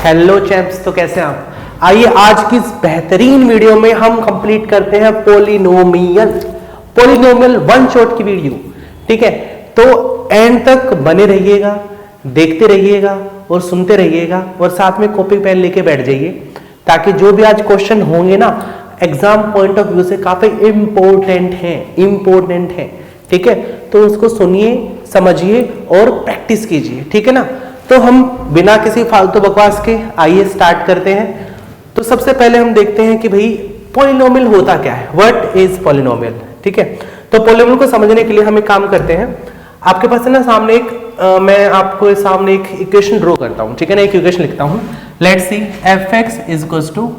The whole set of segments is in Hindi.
हेलो चैम्प्स, तो कैसे हैं आप? आइए आज की इस बेहतरीन वीडियो में हम कंप्लीट करते हैं पॉलिनोमियल वन शॉट की वीडियो। ठीक है, तो एंड तक बने रहिएगा, देखते रहिएगा और सुनते रहिएगा और साथ में कॉपी पेन लेके बैठ जाइए, ताकि जो भी आज क्वेश्चन होंगे ना एग्जाम पॉइंट ऑफ व्यू से काफी इंपॉर्टेंट है। ठीक है, तो उसको सुनिए, समझिए और प्रैक्टिस कीजिए। ठीक है ना, तो हम बिना किसी फालतू बकवास के आइए स्टार्ट करते हैं। तो सबसे पहले हम देखते हैं कि भाई पॉलिनोमियल होता क्या है, व्हाट इज पॉलिनोमियल। ठीक है, तो पॉलिनोमियल को समझने के लिए हम एक काम करते हैं। आपके पास है ना सामने मैं आपको सामने एक इक्वेशन ड्रॉ करता हूं। ठीक है ना, एक इक्वेशन लिखता हूं। Let's see fx is equals to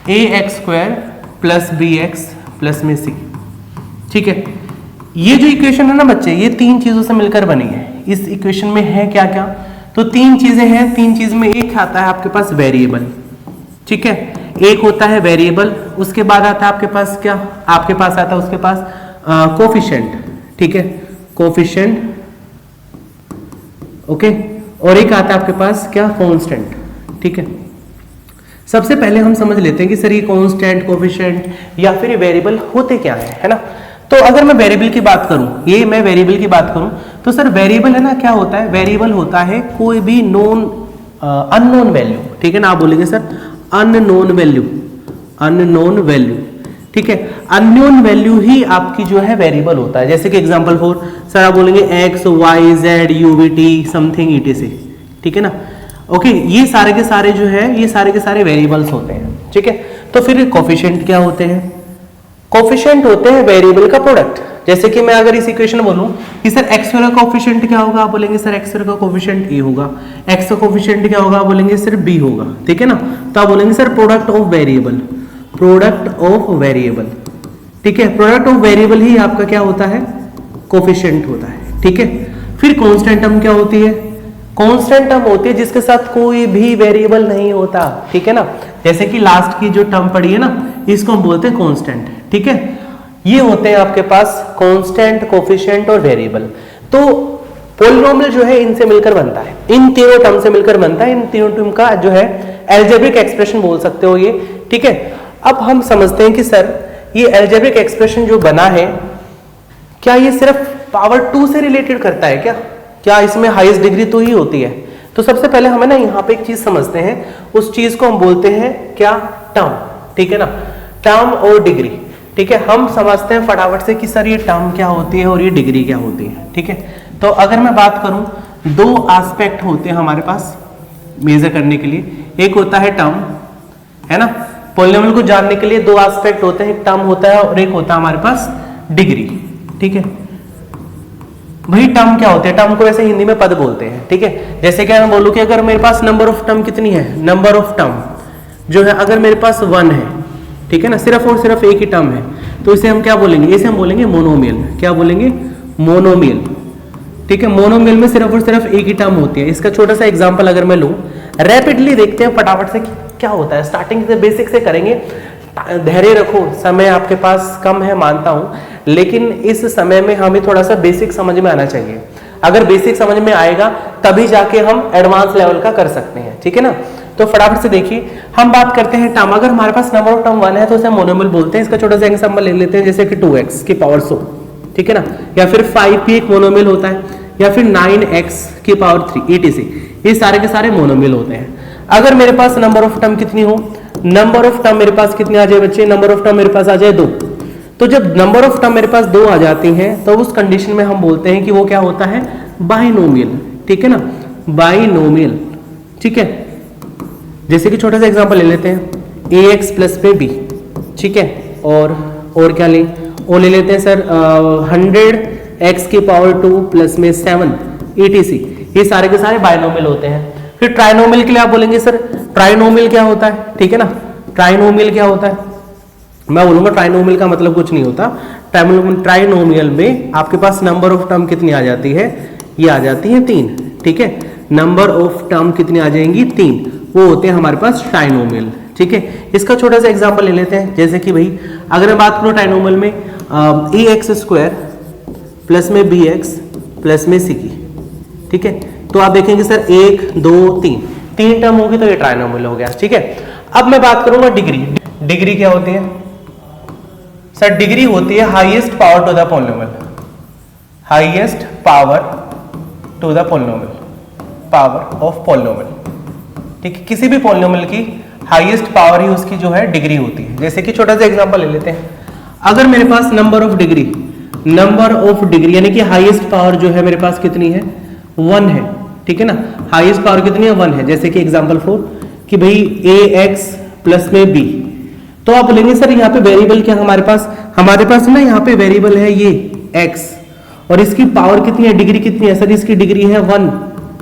ax² plus bx plus में c। ठीक है, ये जो इक्वेशन है ना बच्चे, ये तीन चीजों से मिलकर बनी है। इस इक्वेशन में है क्या क्या, तो तीन चीजें हैं। तीन चीज में एक आता है आपके पास वेरिएबल। ठीक है, एक होता है वेरिएबल, उसके बाद आता है आपके पास क्या, आपके पास आता है उसके पास कोफिशिएंट। ठीक है, कोफिशिएंट, ओके, और एक आता है आपके पास क्या, कांस्टेंट। ठीक है, सबसे पहले हम समझ लेते हैं कि सर ये कांस्टेंट, कोफिशिएंट या फिर ये वेरिएबल होते क्या है ना। तो अगर मैं वेरिएबल की बात करूं, ये मैं वेरिएबल की बात करूं, तो सर वेरिएबल है ना क्या होता है, वेरिएबल होता है कोई भी अननोन वैल्यू। ठीक है ना, आप बोलेंगे सर अननोन वैल्यू। ठीक है, अननोन वैल्यू ही आपकी जो है वेरिएबल होता है। जैसे कि एग्जांपल फॉर सर आप बोलेंगे x y z UVT something etc. ठीक है ना, ओके, ये सारे के सारे जो है ये सारे के सारे वेरिएबल्स होते हैं। ठीक है, तो फिर कोफिशिएंट क्या होते हैं, कोफिशिएंट होते हैं वेरिएबल का प्रोडक्ट। जैसे कि मैं अगर इस इक्वेशन बोलूं कि सर x का कोफिशिएंट क्या होगा, आप बोलेंगे सर x का कोफिशिएंट a होगा। x का कोफिशिएंट क्या होगा, आप बोलेंगे सर b होगा। ठीक है ना, तो आप बोलेंगे सर प्रोडक्ट ऑफ वेरिएबल। ठीक है, प्रोडक्ट ऑफ वेरिएबल ही आपका क्या होता है, कोफिशिएंट होता है। ठीक है, फिर कांस्टेंट टर्म क्या होती है, कांस्टेंट टर्म होती है जिसके साथ कोई भी वेरिएबल नहीं होता। ठीक है ना, जैसे कि लास्ट की जो टर्म पड़ी है ना, इसको हम बोलते हैं कांस्टेंट। ठीक है, ये होते हैं आपके पास कांस्टेंट, कोफिशिएंट और वेरिएबल। तो पॉलिनोमियल जो है इनसे मिलकर बनता है, इन तीनों टर्म से मिलकर बनता है। इन तीनों टर्म का जो है अलजेब्रिक एक्सप्रेशन बोल सकते हो ये। ठीक है, अब हम समझते हैं कि सर ये अलजेब्रिक एक्सप्रेशन जो बना है, क्या ये सिर्फ पावर 2 से रिलेटेड करता है क्या इसमें हाईएस्ट डिग्री तो ही होती है। तो सबसे पहले हमें ना यहाँ पे एक चीज समझते हैं, उस चीज को हम बोलते हैं क्या, टर्म। ठीक है ना, टर्म और डिग्री। ठीक है, हम समझते हैं फटाफट से कि सर ये टर्म क्या होती है और ये डिग्री क्या होती है। ठीक है, तो अगर मैं बात करूं, दो एस्पेक्ट होते हैं हमारे पास मेजर करने के लिए। एक होता है टर्म, है ना, पॉलिनोमियल को जानने के लिए दो एस्पेक्ट होते हैं, एक टर्म होता है और एक होता है हमारे पास डिग्री। ठीक है, वही टर्म क्या होते हैं, टर्म को वैसे हिंदी में पद बोलते हैं। ठीक है, जैसे कि मैं बोलूं कि अगर मेरे पास नंबर ऑफ टर्म कितनी है, नंबर ऑफ टर्म जो है अगर मेरे पास 1 है, ठीक है ना, सिर्फ और सिर्फ एक ही टर्म है, तो इसे हम क्या बोलेंगे, इसे हम बोलेंगे मोनोमियल। क्या बोलेंगे, मोनोमियल। ठीक है, मोनोमियल में सिर्फ और सिर्फ एक ही टर्म होती है। इसका छोटा सा एग्जांपल अगर मैं लूं, रैपिडली देखते हैं फटाफट से क्या होता है। स्टार्टिंग से बेसिक से करेंगे, धैर्य रखो, समय आपके पास कम है मानता हूं, लेकिन इस समय में हमें थोड़ा सा बेसिक समझ में आना चाहिए। अगर बेसिक समझ में आएगा तभी जाके हम एडवांस लेवल का कर सकते हैं। ठीक है ना, तो फटाफट से देखिए, हम बात करते हैं टर्म। अगर हमारे पास नंबर ऑफ टर्म 1 है तो उसे मोनोमियल बोलते हैं। इसका छोटा सा एग्जांपल ले लेते हैं, जैसे कि 2x की पावर 100। ठीक है ना, या फिर 5 भी एक मोनोमियल होता है, या फिर 9x की पावर 3 etc। ये सारे के सारे मोनोमियल होते हैं। अगर मेरे पास नंबर ऑफ टर्म कितनी हो, नंबर ऑफ टर्म मेरे पास कितनी आ जाए बच्चे, नंबर ऑफ टर्म मेरे पास आ जाए 2। तो जब नंबर ऑफ टर्म मेरे पास 2 आ जाती हैं तो उस कंडीशन में हम बोलते हैं कि वो क्या होता है, बाइनोमियल। ठीक है ना, बाइनोमियल। ठीक है, जैसे कि छोटा सा एग्जांपल ले लेते हैं, ax प्लस पे b। ठीक है, और क्या लें, और ले लेते हैं सर 100x की पावर 2 प्लस में 7 etc। ये सारे के सारे बाइनोमियल होते हैं। फिर ट्राइनोमियल के लिए आप बोलेंगे सर ट्राइनोमियल क्या होता है। ठीक है ना, ट्राइनोमियल क्या होता है, मैं बोलूंगा ट्राइनोमियल का मतलब कुछ नहीं होता। ट्राइनोमियल में आपके पास नंबर ऑफ टर्म कितनी आ जाती है, ये आ जाती है 3। ठीक है, नंबर ऑफ टर्म कितनी आ जाएंगी, 3, वो होते हैं हमारे पास ट्राइनोमियल। ठीक है, इसका छोटा सा एग्जांपल ले लेते हैं, जैसे कि भाई अगर मैं बात करूं ट्राइनोमियल में ax² प्लस में bx प्लस में c की। ठीक है, तो आप देखेंगे सर 1 2 3 3 टर्म होगी तो ये ट्राइनोमियल हो गया, ठीक है। अब मैं बात करूंगा डिग्री। डिग्री क्या होती है सर? डिग्री होती है highest power to the polynomial, highest power to the polynomial, power of polynomial, ठीक है। किसी भी पॉलिनोमियल की हाईएस्ट पावर ही उसकी जो है डिग्री होती है। जैसे कि छोटा सा एग्जांपल ले लेते हैं, अगर मेरे पास नंबर ऑफ डिग्री यानी कि हाईएस्ट पावर जो है मेरे पास कितनी है? 1 है, ठीक है ना। हाईएस्ट पावर कितनी है? 1 है। जैसे कि एग्जांपल 4 कि भाई ax प्लस में b, तो आप बोलेंगे सर यहाँ पे वेरिएबल क्या हमारे पास ना यहाँ पे वेरिएबल है ये x, और इसकी पावर कितनी है, डिग्री कितनी है? सर इसकी डिग्री है 1,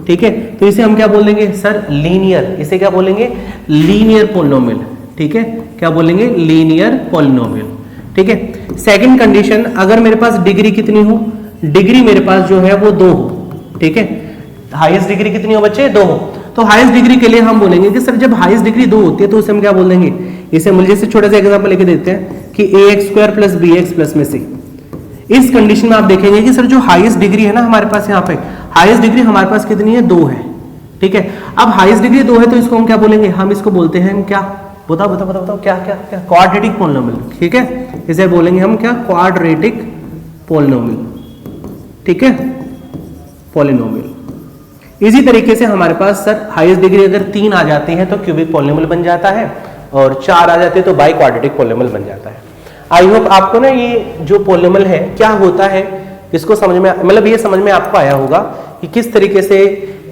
ठीक है। तो इसे हम क्या बोलेंगे सर? लीनियर। इसे क्या बोलेंगे? लीनियर पॉलिनोमियल, ठीक है। क्या बोलेंगे? लीनियर पॉलिनोमियल, ठीक है। सेकंड कंडीशन, अगर मेरे पास डिग्री कितनी हो? डिग्री मेरे पास जो है वो 2 हो, ठीक है। हाईएस्ट डिग्री कितनी हो बच्चे? 2 हो। तो हाईएस्ट डिग्री के लिए हम बोलेंगे कि सर जब हाईएस्ट डिग्री 2 होती है तो उसे हम क्या बोल देंगे? इसे हम जैसे छोटा सा एग्जांपल लेके देते हैं कि ax² प्लस bx प्लस में c। इस कंडीशन में आप देखेंगे कि सर जो हाईएस्ट डिग्री है ना हमारे पास, यहाँ पे हाईएस्ट डिग्री हमारे पास कितनी है? 2 है, ठीक है। अब हाईएस्ट डिग्री 2 है तो इसको हम क्या बोलेंगे? हम इसको बोलते हैं क्या? बताओ क्या? क्वाड्रेटिक पॉलिनोमियल, ठीक है। इसे बोलेंगे हम क्या? क्वाड्रेटिक पॉलिनोमियल, ठीक है, पॉलिनोमियल। इसी तरीके से हमारे पास सर हाईएस्ट डिग्री अगर 3 आ जाती है तो क्यूबिक पॉलिनोमियल बन जाता है, और 4 आ जाते हैं तो बाई क्वाड्रेटिक पॉलिनोमियल बन जाता है। आई होप आपको ना ये जो पॉलिनोमियल है क्या होता है इसको समझ में, मतलब ये समझ में आपको आया होगा कि किस तरीके से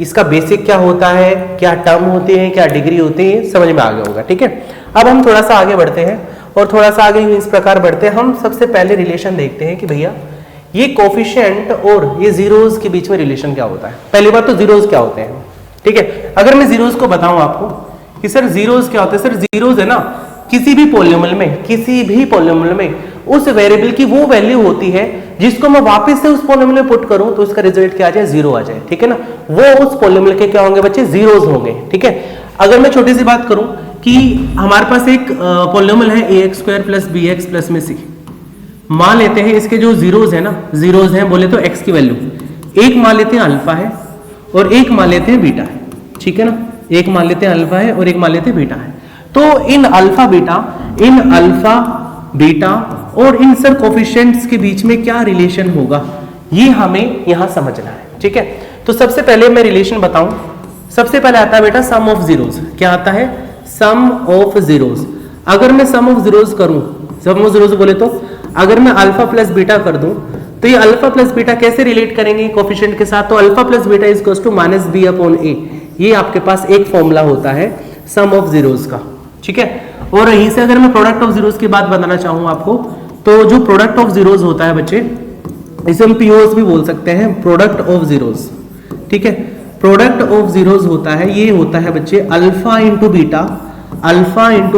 इसका बेसिक क्या होता है, क्या टर्म होते हैं, क्या डिग्री होती है, समझ में आ गया होगा, ठीक है। अब हम थोड़ा सा आगे बढ़ते हैं, और थोड़ा सा आगे इस प्रकार बढ़ते हैं। हम सबसे पहले रिलेशन देखते हैं कि भैया ये कोफिशिएंट और ये जीरोस के बीच में रिलेशन क्या होता है। पहली बात तो जीरोस क्या होते हैं, ठीक है। अगर मैं जीरोस को बताऊं आपको कि सर जीरोस क्या होते हैं, सर जीरोस है ना किसी भी पॉलिनोमियल में उस वेरिएबल की वो वैल्यू होती है जिसको मैं वापस से उस पॉलिनोमियल में पुट करूं तो उसका रिजल्ट क्या आ जाए? 0 आ जाए, ठीक है ना। वो उस पॉलिनोमियल के क्या होंगे बच्चे? जीरोस होंगे, ठीक है। अगर मैं छोटी सी बात करूं कि हमारे पास एक पॉलिनोमियल है ax² प्लस bx प्लस में c, मान लेते हैं इसके जो जीरोस है ना, जीरोस हैं बोले तो x की वैल्यू एक मान लेते हैं अल्फा है और एक मान लेते हैं बीटा है, ठीक है ना। एक मान लेते हैं अल्फा है और एक मान लेते हैं बीटा है। तो इन अल्फा बीटा और इन सब कोफिशिएंट्स के बीच में क्या रिलेशन होगा ये हमें यहां समझना है, ठीक है। तो सबसे पहले मैं रिलेशन बताऊं, सबसे पहले आता है बेटा सम ऑफ जीरोस। क्या आता है? सम ऑफ जीरोस। अगर मैं सम ऑफ जीरोस करूं, सम ऑफ जीरोस बोले तो अगर मैं अल्फा प्लस बीटा कर दूं तो ये अल्फा प्लस बीटा कैसे रिलेट करेंगे कोफिशिएंट के साथ? तो alpha plus beta is equals to minus b upon a. ये आपके पास एक फॉर्मूला होता है सम ऑफ जीरोस का, ठीक है। और यहीं से अगर मैं प्रोडक्ट ऑफ जीरोस की बात बताना चाहूं आपको, तो जो प्रोडक्ट ऑफ जीरोस होता है बच्चे, इसे हम पीओएस भी बोल सकते हैं, प्रोडक्ट ऑफ जीरोस, ठीक है। प्रोडक्ट ऑफ जीरोस होता है, ये होता है बच्चे alpha into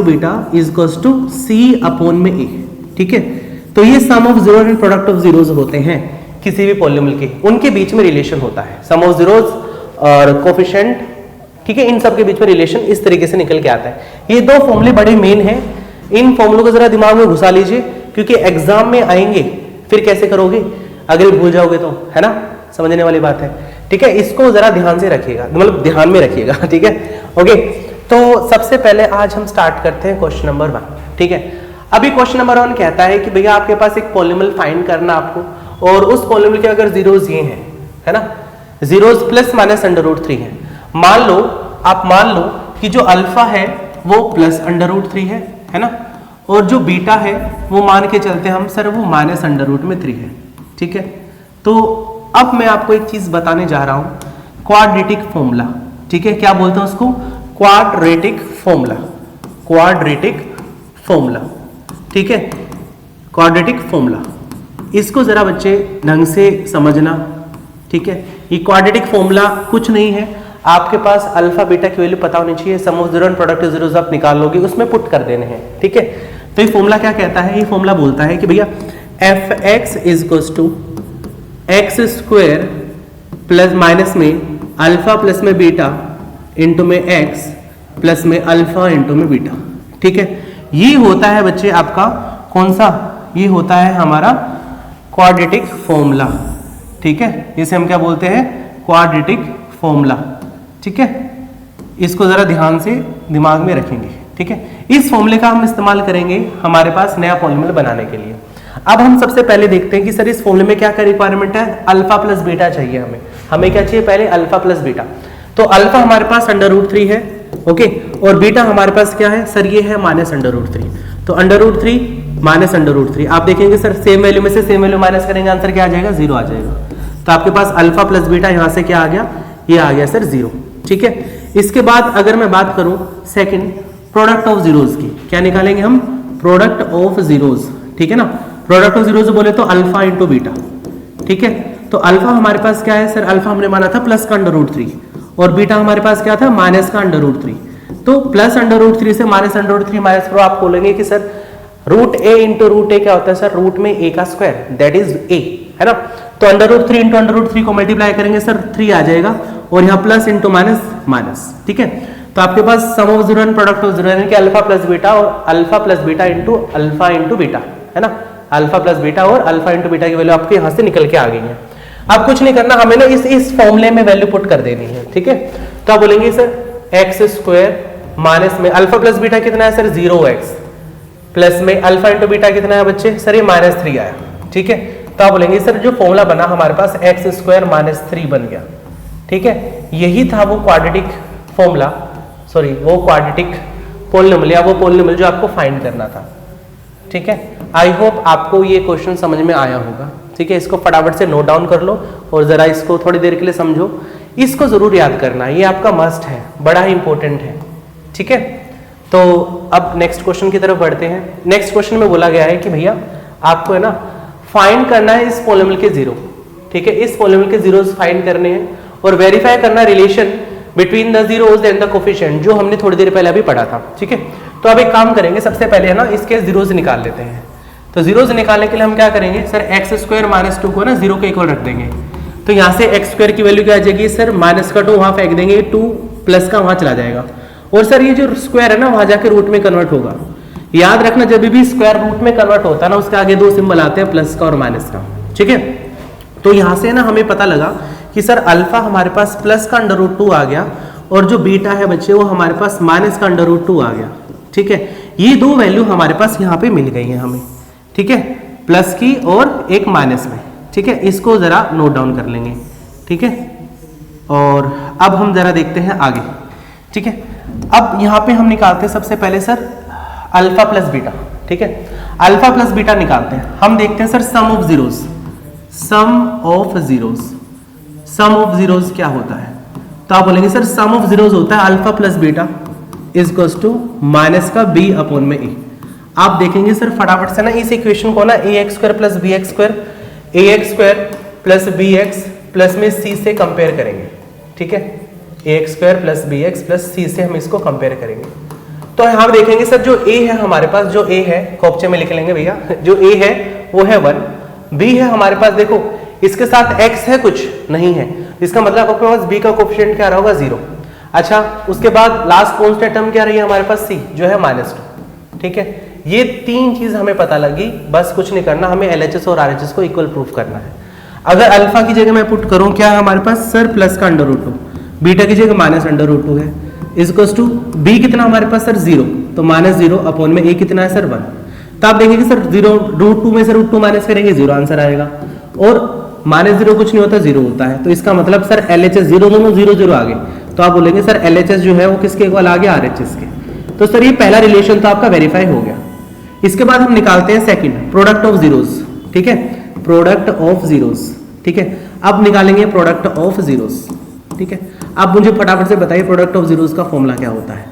beta is equals to c upon में ए, ठीक है। तो ये sum of zero and product of zeros होते हैं किसी भी पॉलिनोमियल के, उनके बीच में रिलेशन होता है सम ऑफ जीरोस और कोफिशिएंट, ठीक है। इन सब के बीच में रिलेशन इस तरीके से निकल के आता है। ये दो फॉर्मूले बड़े मेन हैं, इन फॉर्मूलों को जरा दिमाग में घुसा लीजिए क्योंकि एग्जाम में आएंगे, फिर कैसे करोगे अगर भूल जाओगे तो, है ना, समझने वाली बात है, ठीक है। इसको जरा ध्यान से रखिएगा, मतलब ध्यान में रखिएगा, ठीक है, ओके। तो सबसे पहले आज हम स्टार्ट करते हैं क्वेश्चन नंबर 1, ठीक है। अभी क्वेश्चन नंबर 1 कहता है कि भैया आपके पास एक पॉलिनोमियल फाइंड करना आपको, और उस पॉलिनोमियल के अगर जीरोस ये हैं, है ना, जीरोस प्लस माइनस √3 है। आप मान लो कि जो अल्फा है वो प्लस √3 है ना, और जो बीटा है वो मान के चलते हम सर वो माइनस √3 है, ठीक है। तो अब मैं आपको एक चीज बताने जा रहा हूं, क्वाड्रेटिक फॉर्मूला, ठीक है। क्या बोलते हैं उसको? क्वाड्रेटिक फॉर्मूला, ठीक है, क्वाड्रेटिक फॉर्मूला। इसको जरा बच्चे ढंग से समझना, ठीक है। ये क्वाड्रेटिक फॉर्मूला कुछ नहीं है, आपके पास अल्फा बीटा की वैल्यू पता होनी चाहिए, sum of zero and product of zeros आप निकाल लोगे, उसमें पुट कर देने हैं, ठीक है। तो ये फॉर्मूला क्या कहता है? ये फॉर्मूला बोलता है कि भैया fx is equals to x² plus minus में अल्फा प्लस में बीटा इंटू में x प्लस में अल्फा इंटू में बीटा, ठीक है। ये होता है बच्चे आपका कौन सा? ये होता है हमारा क्वाड्रेटिक फॉर्मूला, ठीक है। इसे हम क्या बोलते हैं? क्वाड्रेटिक फॉर्मूला, ठीक है, इसको जरा ध्यान से दिमाग में रखेंगे, ठीक है। इस फॉर्मूले का हम इस्तेमाल करेंगे हमारे पास नया पॉलिनोमियल बनाने के लिए। अब हम सबसे पहले देखते हैं कि सर इस फॉर्मूले में क्या क्या रिक्वायरमेंट है। अल्फा प्लस बीटा चाहिए हमें क्या चाहिए पहले, अल्फा प्लस बीटा। तो अल्फा हमारे पास √3 है, ओके, और बीटा हमारे पास क्या है सर, ये है -√3। तो √3 माइनस √3, आप देखेंगे सर सेम वैल्यू में से सेम वैल्यू माइनस करेंगे, आंसर क्या आ जाएगा, 0 आ जाएगा। तो आपके पास अल्फा प्लस बीटा यहाँ से क्या आ गया, ये आ गया सर 0, ठीक है। इसके बाद अगर मैं बात करूं सेकंड, प्रोडक्ट ऑफ जीरोज की, क्या निकालेंगे हम, प्रोडक्ट ऑफ जीरोज, ठीक है ना। प्रोडक्ट ऑफ जीरोज बोले तो अल्फा इंटू बीटा, ठीक है। तो अल्फा हमारे पास क्या है सर, अल्फा हमने माना था प्लस का √3 और बीटा हमारे पास क्या था, माइनस का √3। तो प्लस √3 से -√3 माइनस करो, आप बोलेंगे कि सर √a इंटू √a क्या होता है सर, रूट में a का स्क्वायर, दैट इज a, है ना। तो √3 इंटू √3 को मल्टीप्लाई करेंगे सर 3 आ जाएगा, और यहाँ प्लस इंटू माइनस माइनस, ठीक है। तो आपके पास sum of zero and product of zero, यानी कि अल्फा प्लस बीटा और alpha plus beta into alpha into beta, है ना। अल्फा प्लस बीटा और अल्फा इंटू बीटा की वैल्यू आपके यहाँ से निकल के आ गई है। अब कुछ नहीं करना, हमें ना इस फॉर्मूले में वैल्यू पुट कर देनी है, ठीक है। तो आप बोलेंगे सर x² माइनस में अल्फा प्लस बीटा कितना है सर, 0x, प्लस में अल्फा इंटू बीटा कितना है बच्चे, सर ये -3 आया, ठीक है। तो आप बोलेंगे सर जो फॉर्मूला बना हमारे पास x² - 3 बन गया, ठीक है। यही था वो क्वाड्रेटिक फॉर्मूला, सॉरी वो क्वाड्रेटिक पॉलिनोमियल या वो पॉलिनोमियल जो आपको फाइंड करना था, ठीक है। आई होप आपको ये क्वेश्चन समझ में आया होगा, ठीक है। इसको फटाफट से नोट डाउन कर लो और जरा इसको थोड़ी देर के लिए समझो, इसको जरूर याद करना, ये आपका मस्ट है, बड़ा ही इंपॉर्टेंट है, ठीक है। तो अब नेक्स्ट क्वेश्चन की तरफ बढ़ते हैं। नेक्स्ट क्वेश्चन में बोला गया है कि भैया आपको है ना फाइंड करना है इस पॉलिनोमियल के जीरो, ठीक है। इस पॉलिनोमियल के जीरोस फाइंड करने हैं और वेरीफाई करना relation between the zeros and the coefficient, जो हमने थोड़ी देर पहले अभी पढ़ा था, ठीक है। तो अब एक काम करेंगे, सबसे पहले है ना इसके जीरोस निकाल लेते हैं। तो जीरोस निकालने के लिए हम क्या करेंगे सर, x² - 2 को ना 0 के इक्वल रख देंगे। तो यहाँ से x² की वैल्यू क्या आ जाएगी सर, -2 वहां फेंक देंगे, 2 प्लस का वहां चला जाएगा, और सर ये जो स्क्वायर है ना वहां जाके रूट में कन्वर्ट होगा। याद रखना जब भी स्क्वायर रूट में कन्वर्ट होता है ना, उसके आगे 2 सिंबल आते हैं, प्लस का और माइनस का, ठीक है। तो यहाँ से ना हमें पता लगा कि सर अल्फा हमारे पास प्लस का √2 आ गया, और जो बीटा है बच्चे वो हमारे पास माइनस का √2 आ गया, ठीक है। ये दो वैल्यू हमारे पास यहाँ पे मिल गई है हमें, ठीक है, प्लस की और एक माइनस में, ठीक है। इसको जरा नोट डाउन कर लेंगे, ठीक है। और अब हम जरा देखते हैं आगे, ठीक है। अब यहाँ पे हम निकालते हैं सबसे पहले सर अल्फा प्लस बीटा, ठीक है। अल्फा प्लस बीटा निकालते हैं, हम देखते हैं sir sum of zeros. Sum of zeros, sum of zeros क्या होता है, तो आप बोलेंगे सर सम ऑफ जीरोस होता है alpha plus beta equals to minus का b/a। आप देखेंगे सर फटाफट से ना इस इक्वेशन को ना ax² + bx², ax² + bx plus में c से कंपेयर करेंगे, ठीक है। ax² + bx + c से हम इसको कंपेयर करेंगे। तो यहाँ देखेंगे सर जो a है हमारे पास, जो a है खोपचे में लिख लेंगे भैया, जो a है वो है 1, b है हमारे पास, देखो इसके साथ x है कुछ नहीं है, इसका मतलब आपके पास b का कोफिशिएंट क्या रहा होगा, 0। अच्छा, उसके बाद लास्ट कांस्टेंट टर्म क्या रही है हमारे पास, c जो है -2, ठीक है। ये तीन चीज हमें पता लगी, बस कुछ नहीं करना, हमें LHS और RHS को इक्वल प्रूफ करना है। अगर अल्फा की जगह मैं पुट करूं क्या है हमारे पास सर, प्लस का √2, बीटा की जगह -√2 है, इक्वल्स टू b कितना हमारे पास सर 0, तो -0 अपॉन में a कितना है सर 1। तो आप देखेंगे सर 0√2 में से √2 माइनस करेंगे 0 आंसर आएगा, और -0 कुछ नहीं होता 0 होता है। तो इसका मतलब सर LHS 0 दोनों 0 0 आ गए, तो आप बोलेंगे सर LHS जो है वो किसके इक्वल आ गया, RHS के। तो सर ये पहला रिलेशन तो आपका वेरीफाई हो गया। इसके बाद हम निकालते हैं सेकंड, प्रोडक्ट ऑफ जीरोस, ठीक है, प्रोडक्ट ऑफ जीरोस, ठीक है। अब निकालेंगे प्रोडक्ट ऑफ जीरोस, ठीक है। अब मुझे फटाफट से बताइए प्रोडक्ट ऑफ जीरोस का फॉर्मूला क्या होता है,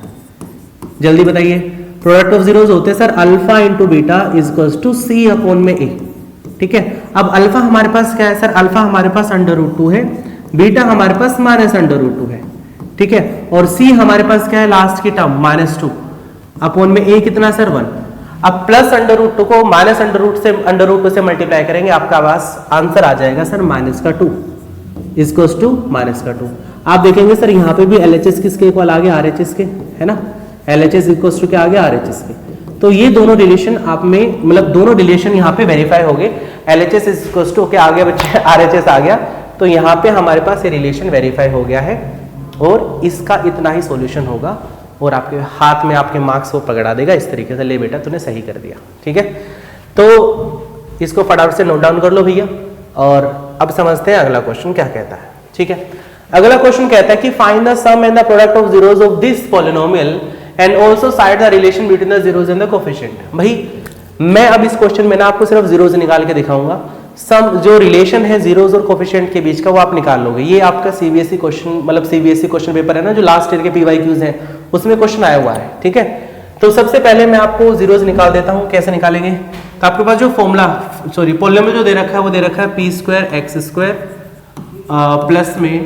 जल्दी बताइए। प्रोडक्ट ऑफ जीरोस होते हैं sir alpha into beta equals to c/a, ठीक है। अब अल्फा हमारे पास क्या है सर, अल्फा हमारे पास √2 है, बीटा हमारे पास -√2 है, ठीक है, और c हमारे पास क्या है लास्ट की टर्म -2 अपॉन में a कितना सर 1। अब प्लस √2 को -√2 से मल्टीप्लाई करेंगे, आपका पास आंसर आ जाएगा सर -2 इक्वल्स टू -2। आप देखेंगे सर यहाँ पे भी LHS किसके इक्वल आ गया, RHS के, है ना। LHS इक्वल्स टू क्या आ गया, RHS के। तो ये दोनों रिलेशन आप में, मतलब दोनों रिलेशन यहाँ पे वेरीफाई हो गए। LHS इक्वल्स टू क्या आ गया बच्चे, RHS आ गया। तो यहाँ पे हमारे पास ये रिलेशन वेरीफाई हो गया है और इसका इतना ही सॉल्यूशन होगा और आपके हाथ में आपके मार्क्स को पकड़ा देगा इस तरीके से, ले बेटा तूने सही कर दिया। ठीक है, तो इसको फटाफट से नोट डाउन कर लो भैया। और अब समझते हैं अगला क्वेश्चन क्या कहता है। ठीक है, अगला क्वेश्चन कहता है कि find the sum and the product of zeros of this polynomial and also side the relation between the zeros and the coefficient. भाई मैं अब इस क्वेश्चन में ना आपको सिर्फ जीरोस निकाल के दिखाऊंगा, सम जो रिलेशन है जीरोस और कोफिशिएंट के बीच का वो आप निकाल लोगे। ये आपका सीबीएसई क्वेश्चन, मतलब सीबीएसई क्वेश्चन पेपर है ना जो लास्ट ईयर के पीवाईक्यूज हैं, उसमें क्वेश्चन आया हुआ है। ठीक है, तो सबसे पहले मैं आपको जीरोस निकाल देता हूं। कैसे निकालेंगे, तो आपके पास जो फॉर्मूला पॉलिनोमियल जो दे रखा है वो दे रखा है P square x square plus में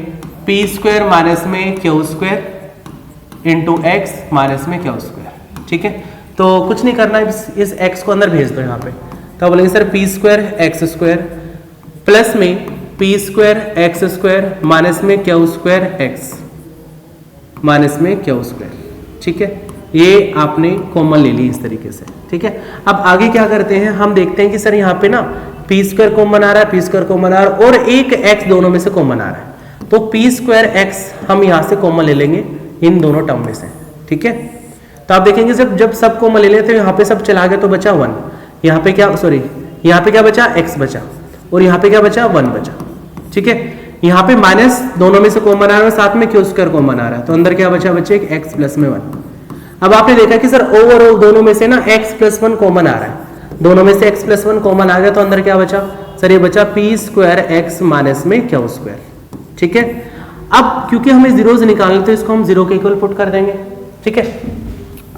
पी स्क्वायर माइनस में q square into x minus में क्यू स्क्वायर। ठीक है, तो कुछ नहीं करना है, इस एक्स को अंदर भेज दो यहाँ पे। तो आप बोलेंगे sir p square x square plus में p square x square minus में क्यू स्क्वायर एक्स माइनस में क्यू स्क्वायर। ठीक है, ये आपने कॉमन ले ली इस तरीके से। ठीक है, अब आगे क्या करते हैं, हम देखते हैं कि सर यहाँ पे ना पी स्क्वायर कॉमन आ रहा है, पी स्क्वायर कॉमन आ रहा है और एक एक्स दोनों में से कॉमन आ रहा है, तो पी स्क्वायर एक्स हम यहाँ से कॉमन ले लेंगे इन दोनों टर्म में से। ठीक है, तो आप देखेंगे जब सब कॉमन ले लेते तो यहाँ पे सब चला गया तो बचा 1, यहाँ पे क्या यहाँ पे क्या बचा x बचा और यहाँ पे क्या बचा 1 बचा। ठीक है, यहाँ पे माइनस दोनों में से कॉमन आ रहा है, साथ में क्यू स्क्वायर कॉमन आ रहा है, तो अंदर क्या बचा बच्चे x प्लस में 1। अब आपने देखा कि सर ओवरऑल दोनों में से ना x प्लस 1 कॉमन आ रहा है, दोनों में से x प्लस 1 कॉमन आ गया, तो अंदर क्या बचा सर, ये बचा पी स्क्वायर एक्स माइनस में क्यू स्क्वायर। ठीक है, अब क्योंकि हमें जीरोस निकालने तो इसको हम जीरो के इक्वल पुट कर देंगे। ठीक है,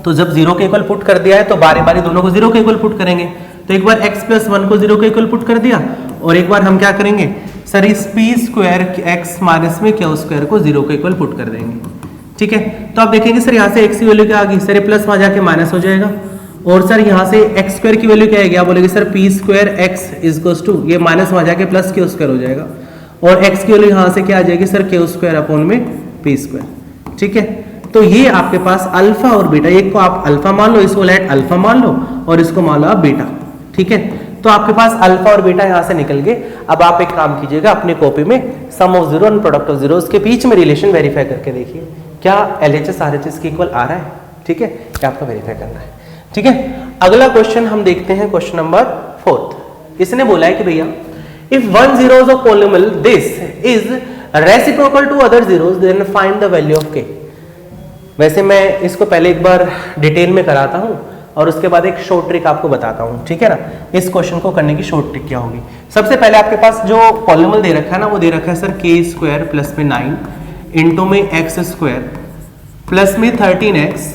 तो जब जीरो के इक्वल पुट कर दिया है तो बारी बारी दोनों को जीरो के इक्वल पुट करेंगे। तो एक बार x प्लस 1 को जीरो के इक्वल पुट कर दिया और एक बार हम क्या करेंगे सर, इस पी स्क्वायर एक्स माइनस में क्यू स्क्वायर को जीरो के इक्वल पुट कर देंगे। ठीक है, तो आप देखेंगे सर यहाँ से x की वैल्यू क्या आ गई सर, प्लस वहां जाके माइनस हो जाएगा और सर यहाँ से एक्स स्क्वायर की वैल्यू क्या है, क्या बोलेंगे sir p square x is to ये माइनस वहां जाके प्लस क्यू स्क्वायर हो जाएगा और x की वैल्यू यहाँ से क्या आ जाएगी सर, क्यू स्क्वायर अपॉन में पी स्क्वायर। ठीक है, तो ये आपके पास अल्फा और बीटा, एक को आप अल्फा मान लो, इसको लेट अल्फा मान लो और इसको मान लो आप बीटा। ठीक है, तो आपके पास अल्फा और बीटा यहां से निकल गए। अब आप एक काम कीजिएगा, अपनी कॉपी में sum of zero and product of zeros के बीच में रिलेशन वेरीफाई करके देखिए क्या एलएचएस आरएचएस के इक्वल आ रहा है। ठीक है, क्या आपको वेरीफाई करना है। ठीक है, अगला क्वेश्चन हम देखते हैं, क्वेश्चन नंबर 4। इसने बोला है कि भैया if one zeros of polynomial this is reciprocal to other zeros then find the value of k. वैसे मैं इसको पहले एक बार डिटेल में कराता हूं और उसके बाद एक शॉर्ट ट्रिक आपको बताता हूं। ठीक है ना, इस क्वेश्चन को करने की शॉर्ट ट्रिक क्या होगी। सबसे पहले आपके पास जो पॉलिनोमियल दे रखा है ना, वो दे रखा है सर के स्क्वायर प्लस में 9 इंटू में एक्स स्क्वायर प्लस में 13x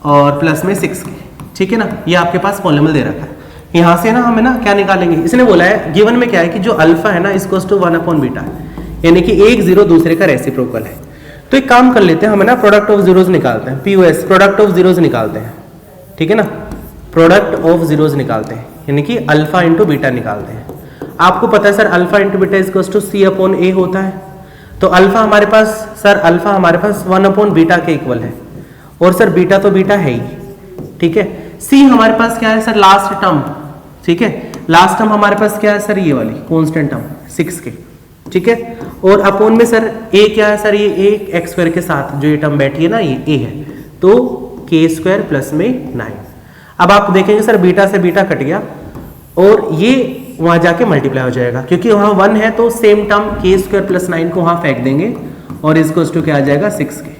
और प्लस में 6k। ठीक है ना, ये आपके पास पॉलिनोमियल दे रखा है। यहाँ से ना हमें ना क्या निकालेंगे, इसने बोला है गिवन में क्या है कि जो अल्फा है ना इसको टू 1 बीटा है, यानी कि एक जीरो दूसरे का रेसिप्रोकल है। तो एक काम कर लेते हैं, हमें ना प्रोडक्ट ऑफ जीरोस निकालते हैं, पीओएस प्रोडक्ट ऑफ जीरोस निकालते हैं। ठीक है ना, प्रोडक्ट ऑफ जीरोस निकालते हैं, यानी कि अल्फा इंटू बीटा निकालते हैं। आपको पता है sir alpha into beta is to c upon a होता है, तो अल्फा हमारे पास सर अल्फा हमारे पास 1 अपॉन बीटा के इक्वल है और सर बीटा तो बीटा है ही। ठीक है, सी हमारे पास क्या है सर, लास्ट टर्म। ठीक है, लास्ट टर्म हमारे पास क्या है सर, ये वाली कांस्टेंट टर्म 6k। ठीक है, और अपॉन में सर ए क्या है सर, ये ए एक्स स्क्वायर के साथ जो ये टर्म बैठी है ना ये ए है, तो के स्क्वायर प्लस में 9। अब आप देखेंगे सर बीटा से बीटा कट गया और ये वहां जाके मल्टीप्लाई हो जाएगा, क्योंकि वहां 1 है तो सेम टर्म के स्क्वायर प्लस 9 को वहां फेंक देंगे और इसको टू क्या आ जाएगा 6k।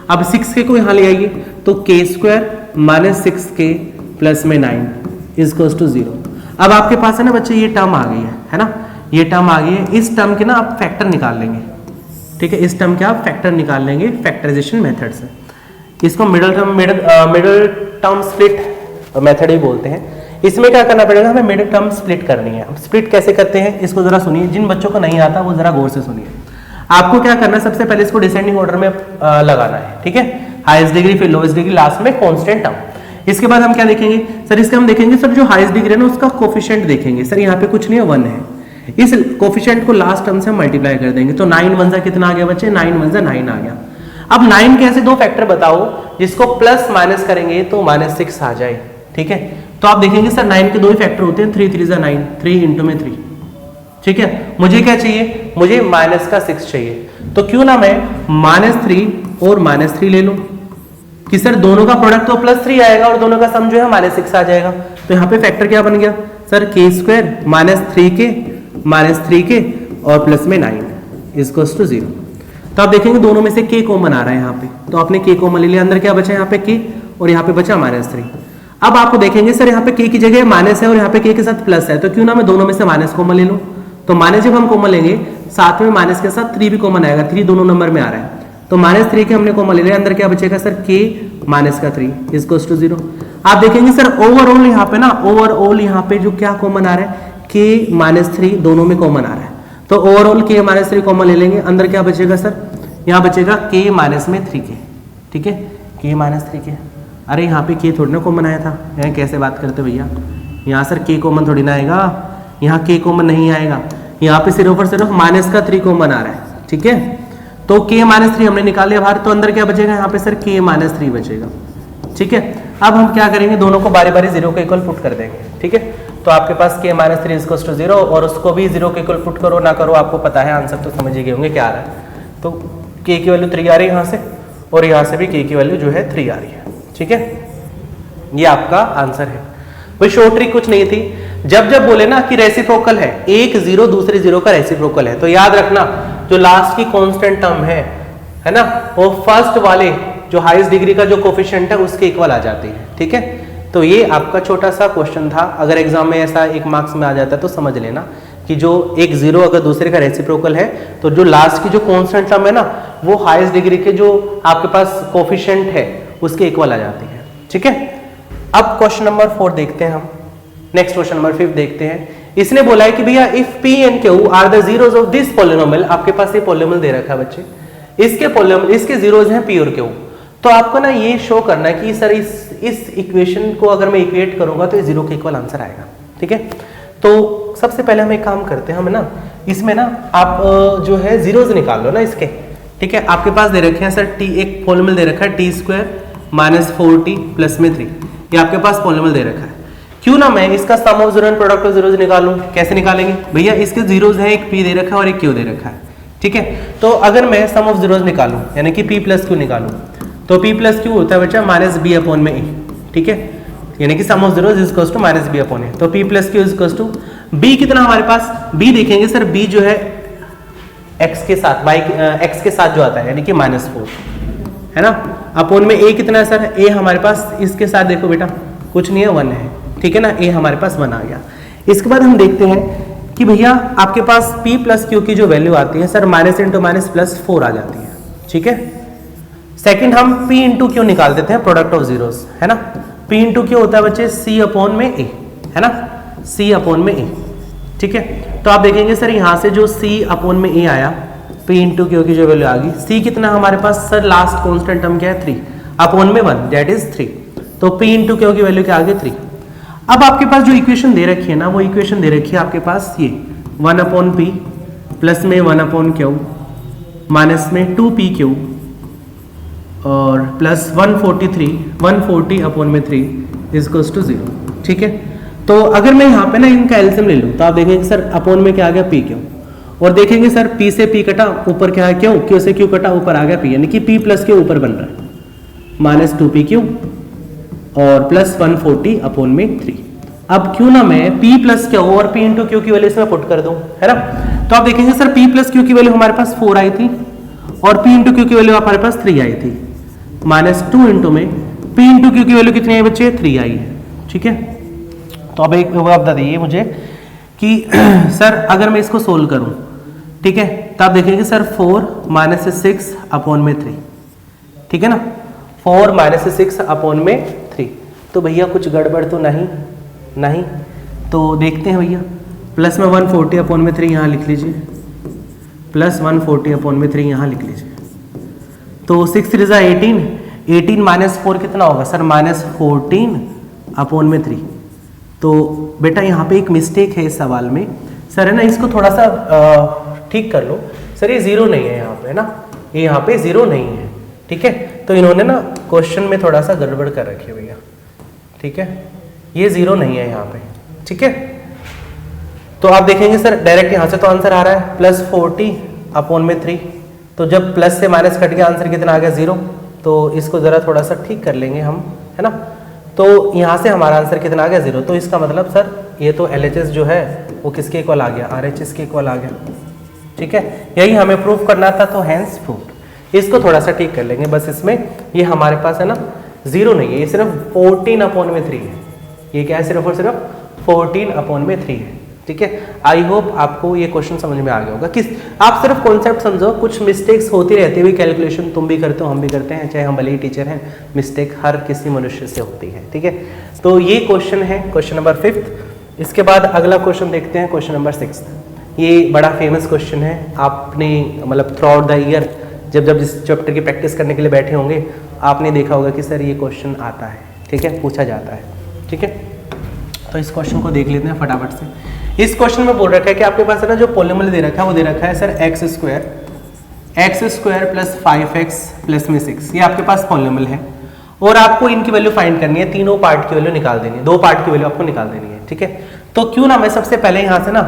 अब 6k को यहां ले आइए तो के स्क्वायर माइनस 6k प्लस में 9 इजकल्स टू 0। अब आपके पास है ना बच्चे ये टर्म आ गई है ना, ये टर्म आ गई है। इस टर्म के ना आप फैक्टर निकाल लेंगे। ठीक है, इस टर्म के आप फैक्टर निकाल लेंगे फैक्टराइजेशन मेथड से। इसको मिडिल टर्म स्प्लिट मेथड ही बोलते हैं। इसमें क्या करना पड़ेगा, हमें मिडिल टर्म स्प्लिट करनी है। अब स्प्लिट कैसे करते हैं इसको जरा सुनिए, जिन बच्चों को नहीं आता वो जरा गौर से सुनिए। आपको क्या करना है, सबसे पहले इसको डिसेंडिंग ऑर्डर में लगाना है। ठीक है, हाईएस्ट डिग्री फिर लोएस्ट डिग्री, लास्ट में कांस्टेंट टर्म। इसके बाद हम क्या देखेंगे सर, इसका हम देखेंगे सर जो हाईएस्ट डिग्री है ना उसका कोफिशिएंट देखेंगे। सर यहाँ पे कुछ नहीं है 1 है, इस कोफिशिएंट को लास्ट टर्म से मल्टीप्लाई कर देंगे तो 9 1 कितना आ गया बच्चे, 9 1 9 आ गया। अब 9 के ऐसे दो फैक्टर बताओ जिसको प्लस माइनस करेंगे तो -6 आ जाए। ठीक है, तो आप देखेंगे सर 9 के दो ही फैक्टर होते हैं, 3 3 9, 3 इंटू में 3। ठीक है, मुझे क्या चाहिए मुझे माइनस का 6 चाहिए, तो क्यों ना मैं -3 और -3 ले लूं कि सर दोनों का प्रोडक्ट तो +3 आएगा और दोनों का सम जो है -6 आ जाएगा। तो यहाँ पे फैक्टर क्या बन गया सर, k² -3k और प्लस में 9 = 0। तो आप देखेंगे दोनों में से k कॉमन आ रहा है यहाँ पे, तो आपने k कॉमन ले लिया, अंदर क्या बचा यहाँ पे k और यहाँ पे बचा -3। अब आपको देखेंगे सर यहाँ पे k की जगह माइनस है और यहाँ पे k के साथ प्लस है, तो क्यों ना मैं दोनों में से माइनस कॉमन ले लूं। तो माइनस जब हम कॉमन लेंगे साथ में माइनस के साथ 3 भी कॉमन आएगा, 3 दोनों नंबर में आ रहा है, तो -3 के हमने कॉमन ले लिया, अंदर क्या बचेगा सर k -3 = 0। आप देखेंगे सर ओवरऑल यहाँ पे ना, ओवरऑल यहाँ पे जो क्या कॉमन आ रहा है k -3 दोनों में कॉमन आ रहा है, तो ओवरऑल k -3 कॉमन ले लेंगे, अंदर क्या बचेगा सर, यहाँ बचेगा k -3k, ठीक है, k -3k। अरे यहाँ पे k थोड़ी ना कॉमन आया था, यहाँ कैसे बात करते भैया, यहाँ सर k कॉमन थोड़ी ना आएगा, यहाँ k कॉमन नहीं आएगा, यहाँ पे सिर्फ और सिर्फ -3 कॉमन आ रहा है, ठीक है। तो k -3 हमने निकाल लिया बाहर, तो अंदर क्या बचेगा यहाँ पे सर k -3 बचेगा, ठीक है। अब हम क्या करेंगे, दोनों को बारी बारी 0 के इक्वल पुट कर देंगे, ठीक है। तो आपके पास k -3 = 0 और उसको भी 0 के इक्वल पुट करो ना करो आपको पता है, आंसर तो समझ ही गए होंगे क्या आ रहा है। तो k की वैल्यू 3 आ रही है यहाँ से, और यहाँ से भी k की वैल्यू जो है 3 आ रही है, ठीक है। ये आपका आंसर है। भाई शॉर्ट ट्रिक कुछ नहीं थी, जब जब बोले ना कि रेसिप्रोकल है, एक 0 दूसरे 0 का रेसिप्रोकल है, तो याद रखना जो लास्ट की कांस्टेंट टर्म है ना, वो फर्स्ट वाले जो हाईएस्ट डिग्री का जो कोफिशिएंट है उसके इक्वल आ जाती है, ठीक है। तो ये आपका छोटा सा क्वेश्चन था, अगर एग्जाम में ऐसा 1 मार्क्स में आ जाता है तो समझ लेना कि जो एक 0 अगर दूसरे का रेसिप्रोकल है तो जो लास्ट की जो कांस्टेंट टर्म है ना वो हाईएस्ट डिग्री के जो आपके पास कोफिशिएंट है उसके इक्वल आ जाती है, ठीक है। अब क्वेश्चन नंबर 4 देखते हैं हम, नेक्स्ट क्वेश्चन नंबर 5 देखते हैं। इसने बोला है कि भैया if p and q are the zeros of this polynomial, आपके पास ये पॉलिनोमियल दे रखा है बच्चे, इसके पॉलिनोमियल इसके जीरोस हैं p और q, तो आपको ना ये शो करना है कि सर इस इक्वेशन को अगर मैं इक्वेट करूंगा तो ये 0 के इक्वल आंसर आएगा, ठीक है। तो सबसे पहले हम एक काम करते हैं, हम ना इसमें ना आप जो है जीरोस निकाल लो ना इसके, ठीक है। आपके पास दे रखे हैं सर t, एक पॉलिनोमियल दे रखा है t² -4t प्लस में 3, ये आपके पास पॉलिनोमियल दे रखा है। क्यों ना मैं इसका sum of zero and product of zeros निकालूं, कैसे निकालेंगे भैया, इसके जीरोस है, एक p दे रखा है और एक q दे रखा है, ठीक है। तो अगर मैं सम ऑफ जीरोस निकालूं यानी कि p + q निकालूं, तो p + q होता है बच्चा -b/a, ठीक है, यानी कि सम ऑफ जीरोस = -b/a। तो p + q = b कितना हमारे पास, b देखेंगे सर, b जो है x के साथ x के साथ जो आता है यानी कि -4 है ना, अपॉन में a कितना है सर, a हमारे पास इसके साथ देखो बेटा कुछ नहीं है, 1 है, ठीक है ना, a हमारे पास 1 आ गया। इसके बाद हम देखते हैं कि भैया आपके पास p + q की जो वैल्यू आती है सर -× +4 आ जाती है, ठीक है। सेकंड हम p × q निकाल देते हैं, प्रोडक्ट ऑफ जीरोस है ना, p × q होता है बच्चे c/a है ना, c/a, ठीक है। तो आप देखेंगे सर यहाँ से जो c/a आया, p × q की जो वैल्यू आ गई, c कितना हमारे पास सर, लास्ट कांस्टेंट टर्म क्या है 3/1 दैट इज 3, तो p × q की वैल्यू क्या आ गई 3। अब आपके पास जो इक्वेशन दे रखी है ना, वो इक्वेशन दे रखी है आपके पास ये 1/p प्लस में 1/q माइनस में 2pq और प्लस 140/3 = 0, ठीक है। तो अगर मैं यहाँ पे ना इनका एलसीएम ले लूँ तो आप देखेंगे सर अपॉन में क्या आ गया pq, और देखेंगे सर p से p कटा, ऊपर क्या है q, q से q कटा, ऊपर आ गया p, यानी कि p + q ऊपर बन रहा है -2pq और प्लस 140/3। अब क्यों ना मैं p + q और p × q की वैल्यू इसमें पुट कर दूं, है ना। तो आप देखेंगे सर p + q की वैल्यू हमारे पास 4 आई थी और p × q की वैल्यू हमारे पास 3 आई थी, -2 में p × q की वैल्यू कितनी है बच्चे, 3 आई है, ठीक है। तो अब एक आप बता दीजिए मुझे कि सर अगर मैं इसको सोल्व करूं, ठीक है, तो आप देखेंगे सर 4 - 6/3, ठीक है ना, 4 - 6/3। तो भैया कुछ गड़बड़ तो नहीं, तो देखते हैं भैया, प्लस में 140/3 यहाँ लिख लीजिए, प्लस 140/3 यहाँ लिख लीजिए, तो 6 × 3 = 18 - 4 कितना होगा सर, -14/3। तो बेटा यहाँ पे एक मिस्टेक है इस सवाल में सर, है ना, इसको थोड़ा सा ठीक कर लो सर, ये 0 नहीं है यहाँ पे, है ना, ये यहाँ पे 0 नहीं है, ठीक है। तो इन्होंने ना क्वेश्चन में थोड़ा सा गड़बड़ कर रखी है भैया, ठीक है, ये 0 नहीं है यहाँ पे, ठीक है। तो आप देखेंगे सर डायरेक्ट यहाँ से तो आंसर आ रहा है +40/3। तो जब प्लस से माइनस कट गया आंसर कितना आ गया 0। तो इसको ज़रा थोड़ा सा ठीक कर लेंगे हम, है ना। तो यहाँ से हमारा आंसर कितना आ गया 0। तो इसका मतलब सर ये तो LHS जो है वो किसके इक्वल आ गया, RHS के इक्वल आ गया, ठीक है। यही हमें प्रूफ करना था, तो हैंस प्रूफ। इसको थोड़ा सा ठीक कर लेंगे बस। इसमें ये हमारे पास है ना 0 नहीं है, ये सिर्फ 14/3 है। ये क्या है, सिर्फ और सिर्फ 14/3 है, ठीक है। आई होप आपको ये क्वेश्चन समझ में आ गया होगा। किस आप सिर्फ कॉन्सेप्ट समझो, कुछ मिस्टेक्स होती रहती हुई, कैलकुलेशन तुम भी करते हो, हम भी करते हैं, चाहे हम भले ही टीचर हैं, मिस्टेक हर किसी मनुष्य से होती है, ठीक है। तो ये क्वेश्चन है क्वेश्चन नंबर 5। इसके बाद अगला क्वेश्चन देखते हैं, क्वेश्चन नंबर 6। ये बड़ा फेमस क्वेश्चन है, आपने मतलब थ्रू आउट द ईयर जब इस चैप्टर की प्रैक्टिस करने के लिए बैठे होंगे, आपने देखा होगा कि सर ये क्वेश्चन आता है, ठीक है, पूछा जाता है, ठीक है। तो इस क्वेश्चन को देख लेते हैं फटाफट से। इस क्वेश्चन में बोल रखा है कि आपके पास है ना जो पॉलिनोमियल दे रखा है वो दे रखा है सर x² + 5x + 6। ये आपके पास पॉलिनोमियल है और आपको इनकी वैल्यू फाइंड करनी है, तीनों पार्ट की वैल्यू निकाल देनी है, 2 पार्ट की वैल्यू आपको निकाल देनी है, ठीक है। तो क्यों ना मैं सबसे पहले यहाँ से ना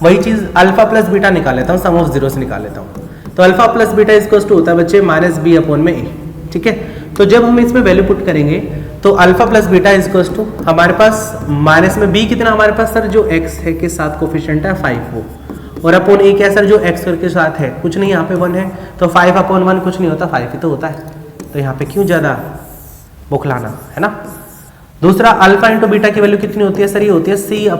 वही चीज अल्फा प्लस बीटा निकाल लेता हूँ, सम ऑफ जीरो से निकाल लेता हूँ। तो alpha plus beta equals to होता है बच्चे -b/a, ठीक है। तो जब हम इसमें वैल्यू पुट करेंगे तो alpha plus beta equals to हमारे पास माइनस में b कितना, हमारे पास सर जो x है के साथ कोफिशिएंट है 5 वो, और अपॉन a क्या सर जो x के साथ है कुछ नहीं, यहाँ पे 1 है, तो 5/1 कुछ नहीं होता, 5 ही तो होता है। तो यहाँ पे क्यों ज्यादा बुखलाना, है ना। दूसरा अल्फा इंटू बीटा की वैल्यू कितनी होती है सर, ये होती है c/a।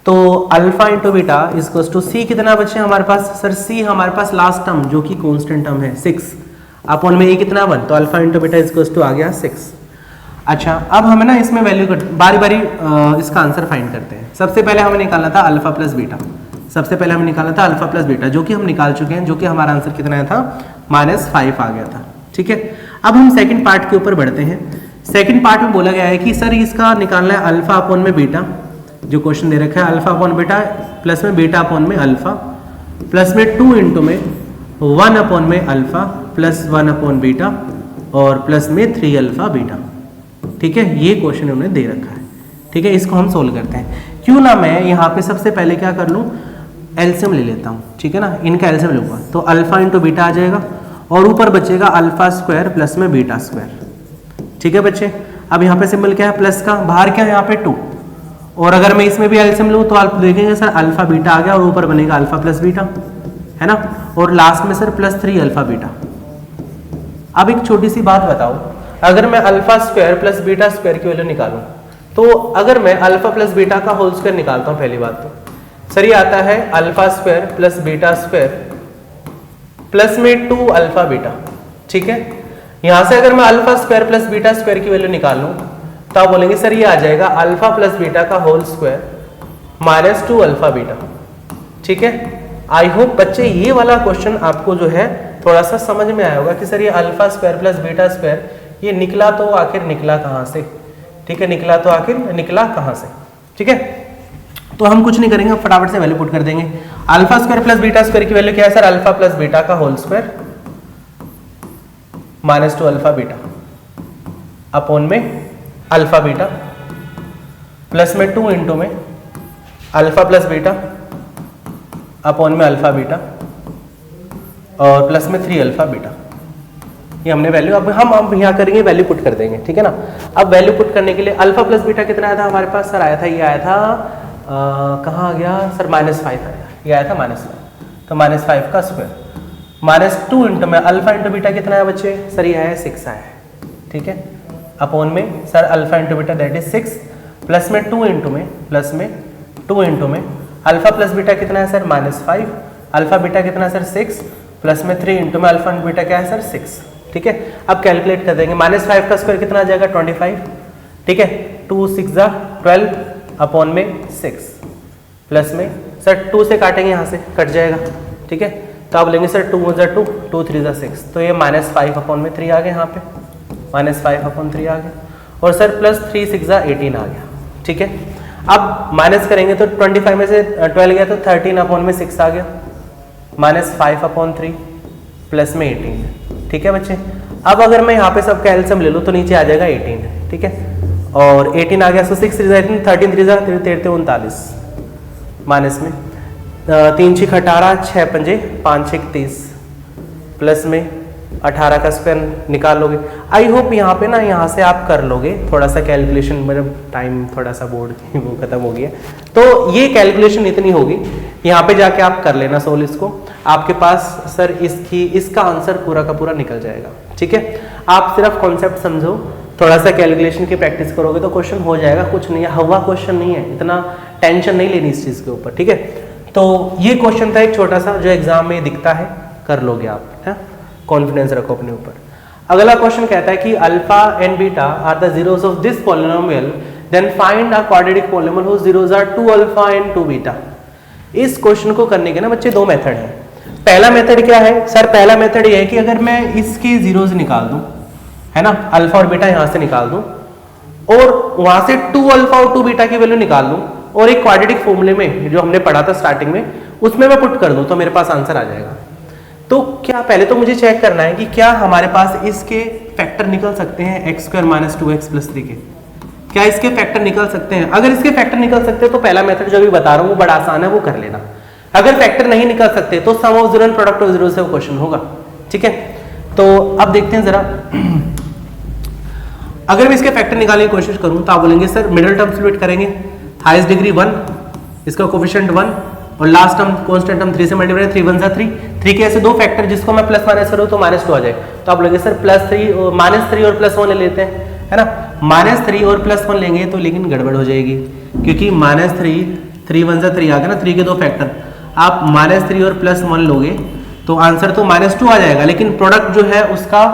तो alpha into beta equals to c कितना बचे हमारे पास सर, c हमारे पास लास्ट टर्म जो कि कांस्टेंट टर्म है 6/a कितना 1, तो alpha into beta equals to आ गया 6। अच्छा अब हमें ना इसमें वैल्यू बारी बारी इसका आंसर फाइंड करते हैं। सबसे पहले हमें निकालना था अल्फा प्लस बीटा, जो कि हम निकाल चुके हैं, जो कि हमारा आंसर कितना आया था -5 आ गया था, ठीक है। अब हम सेकंड पार्ट के ऊपर बढ़ते हैं। सेकंड पार्ट में बोला गया है कि सर इसका निकालना है अल्फा अपॉन में बीटा, जो क्वेश्चन दे रखा है अल्फा अपॉन बीटा प्लस में बीटा अपॉन में अल्फा प्लस में 2 इंटू में 1 अपॉन में अल्फा प्लस 1 अपॉन बीटा और प्लस में 3 अल्फा बीटा, ठीक है। ये क्वेश्चन हमने दे रखा है, ठीक है। इसको हम सोल्व करते हैं। क्यों ना मैं यहाँ पे सबसे पहले क्या कर लूँ, एलसीएम ले लेता हूँ, ठीक है ना। इनका एलसीएम लूँगा तो अल्फा इंटू बीटा आ जाएगा और ऊपर बचेगा अल्फा स्क्वायर प्लस में बीटा स्क्वायर, ठीक है बच्चे। अब यहाँ पे सिंबल क्या है प्लस का, बाहर क्या है यहाँ पे 2, और अगर मैं इसमें भी एलसीएम लूँ तो आप देखेंगे सर अल्फा बीटा आ गया और ऊपर बनेगा अल्फा प्लस बीटा, है ना, और लास्ट में सर +3 अल्फा बीटा। अब एक छोटी सी बात बताओ, अगर मैं alpha square plus beta square की वैल्यू निकालूं, तो अगर मैं अल्फा प्लस बीटा का होल स्क्वायर निकालता हूं, पहली बात तो सर ये आता है alpha square plus beta square plus में 2 अल्फा बीटा, ठीक है। यहां से अगर मैं alpha square plus beta square की वैल्यू निकाल लूं तो आप बोलेंगे सर ये आ जाएगा अल्फा प्लस बीटा का होल स्क्वायर -2 अल्फा बीटा, ठीक है। आई होप बच्चे ये वाला क्वेश्चन आपको जो है थोड़ा सा समझ में आया होगा कि सर ये alpha square plus beta square ये निकला तो आखिर निकला कहाँ से, ठीक है, निकला तो आखिर निकला कहाँ से, ठीक है। तो हम कुछ नहीं करेंगे, फटाफट से वैल्यू पुट कर देंगे। Alpha square plus beta square की वैल्यू क्या है सर, अल्फा प्लस बीटा का whole square -2 alpha beta upon में अल्फा बीटा प्लस में 2 इंटू में अल्फा प्लस बीटा अपॉन में अल्फा बीटा और प्लस में 3 अल्फा बीटा। ये हमने वैल्यू अब हम यहाँ करेंगे वैल्यू पुट कर देंगे, ठीक है ना। अब वैल्यू पुट करने के लिए अल्फा प्लस बीटा कितना आया था हमारे पास सर, आया था ये आया था कहाँ आ गया सर, -5 आया, ये आया था -5, तो -5 का स्क्वायर -2 इंटू में अल्फा इंटू बीटा कितना है बच्चे सर, ये आया 6 आया, ठीक है, अपॉन में sir alpha into beta that is 6 plus में 2 इंटू में प्लस में 2 इंटू में अल्फा प्लस बीटा कितना है सर -5, अल्फा बीटा कितना है सर 6 प्लस में 3 इंटू में अल्फा बीटा क्या है सर 6, ठीक है। अब कैलकुलेट कर देंगे, -5 का स्क्वायर कितना आ जाएगा 25, ठीक है, 2 6 12 अपॉन में 6 प्लस में सर 2 से काटेंगे यहाँ से कट जाएगा, ठीक है। तो आप लेंगे सर 2 × 2 2 3 6, तो ये -5 अपॉन में 3 आ गया, यहाँ पे -5 अपॉन 3 आ गया और सर प्लस 3 6 18 आ गया, ठीक है। अब माइनस करेंगे तो 25 में से 12 गया तो 13 अपॉन में 6 आ गया, -5 अपॉन 3 प्लस में 18, ठीक है बच्चे। अब अगर मैं यहाँ पे सबका एलसीएम ले लूँ तो नीचे आ जाएगा 18, ठीक है, और 18 आ गया, सो 6 3 18, 13 3 13 39 माइनस में 3 6 18, 6 पंजे 5 6 30 प्लस में 18 का स्क्वायर निकाल लोगे। आई होप यहाँ पे ना यहाँ से आप कर लोगे थोड़ा सा कैलकुलेशन, मतलब टाइम थोड़ा सा बोर्ड की वो खत्म हो गया, तो ये कैलकुलेशन इतनी होगी, यहाँ पे जाके आप कर लेना सोल्व इसको, आपके पास सर इसका आंसर पूरा का पूरा निकल जाएगा। ठीक है, आप सिर्फ कॉन्सेप्ट समझो, थोड़ा सा कैलकुलेशन की प्रैक्टिस करोगे तो क्वेश्चन हो जाएगा, कुछ नहीं है, हवा क्वेश्चन नहीं है, इतना टेंशन नहीं लेनी इस चीज़ के ऊपर। ठीक है, तो ये क्वेश्चन था एक छोटा सा जो एग्जाम में दिखता है, कर लोगे आप, है, कॉन्फिडेंस रखो अपने ऊपर। अगला क्वेश्चन कहता है कि alpha and beta are the zeros of this polynomial, then find a quadratic polynomial whose zeros are 2 alpha and 2 beta. इस क्वेश्चन को करने के ना बच्चे दो मेथड है। पहला मेथड क्या है सर? पहला मेथड ये है कि अगर मैं इसके जीरोस निकाल दूं, है ना, अल्फा और बीटा यहां से निकाल दूं और वहां से 2 अल्फा और 2 बीटा की वैल्यू निकाल दूं और एक क्वाड्रेटिक फॉर्मूले में जो हमने पढ़ा था स्टार्टिंग में उसमें मैं पुट कर दूं तो मेरे पास आंसर आ जाएगा। तो क्या पहले तो मुझे चेक करना है कि क्या हमारे पास इसके फैक्टर निकल सकते हैं x square minus 2x plus 3 के, क्या इसके फैक्टर निकल सकते हैं? अगर इसके फैक्टर निकल सकते हैं तो पहला मेथड जो अभी बता रहा हूं वो बड़ा आसान है, वो कर लेना। अगर फैक्टर नहीं निकल सकते तो sum of zero and product of zero से वो क्वेश्चन होगा। ठीक है, तो अब देखते हैं जरा। अगर मैं इसके फैक्टर निकालने की कोशिश करूं तो आप बोलेंगे सर मिडिल टर्म सॉल्यूट करेंगे, हाईएस्ट डिग्री 1, इसका कोफिशिएंट 1 और लास्ट टर्म कांस्टेंट टर्म 3 से मल्टीप्लाई, 3 1 जा 3 के ऐसे दो फैक्टर जिसको मैं प्लस माइनस करूं तो -2 आ जाए। तो आप बोलेंगे सर -3 और +1 ले लेते हैं, है ना, -3 और +1 लेंगे तो लेकिन गड़बड़ हो जाएगी क्योंकि -3 1 जा 3 आ गया ना, 3 के दो फैक्टर, आप -3 और +1 लोगे तो आंसर तो -2 आ जाएगा, लेकिन प्रोडक्ट जो है उसका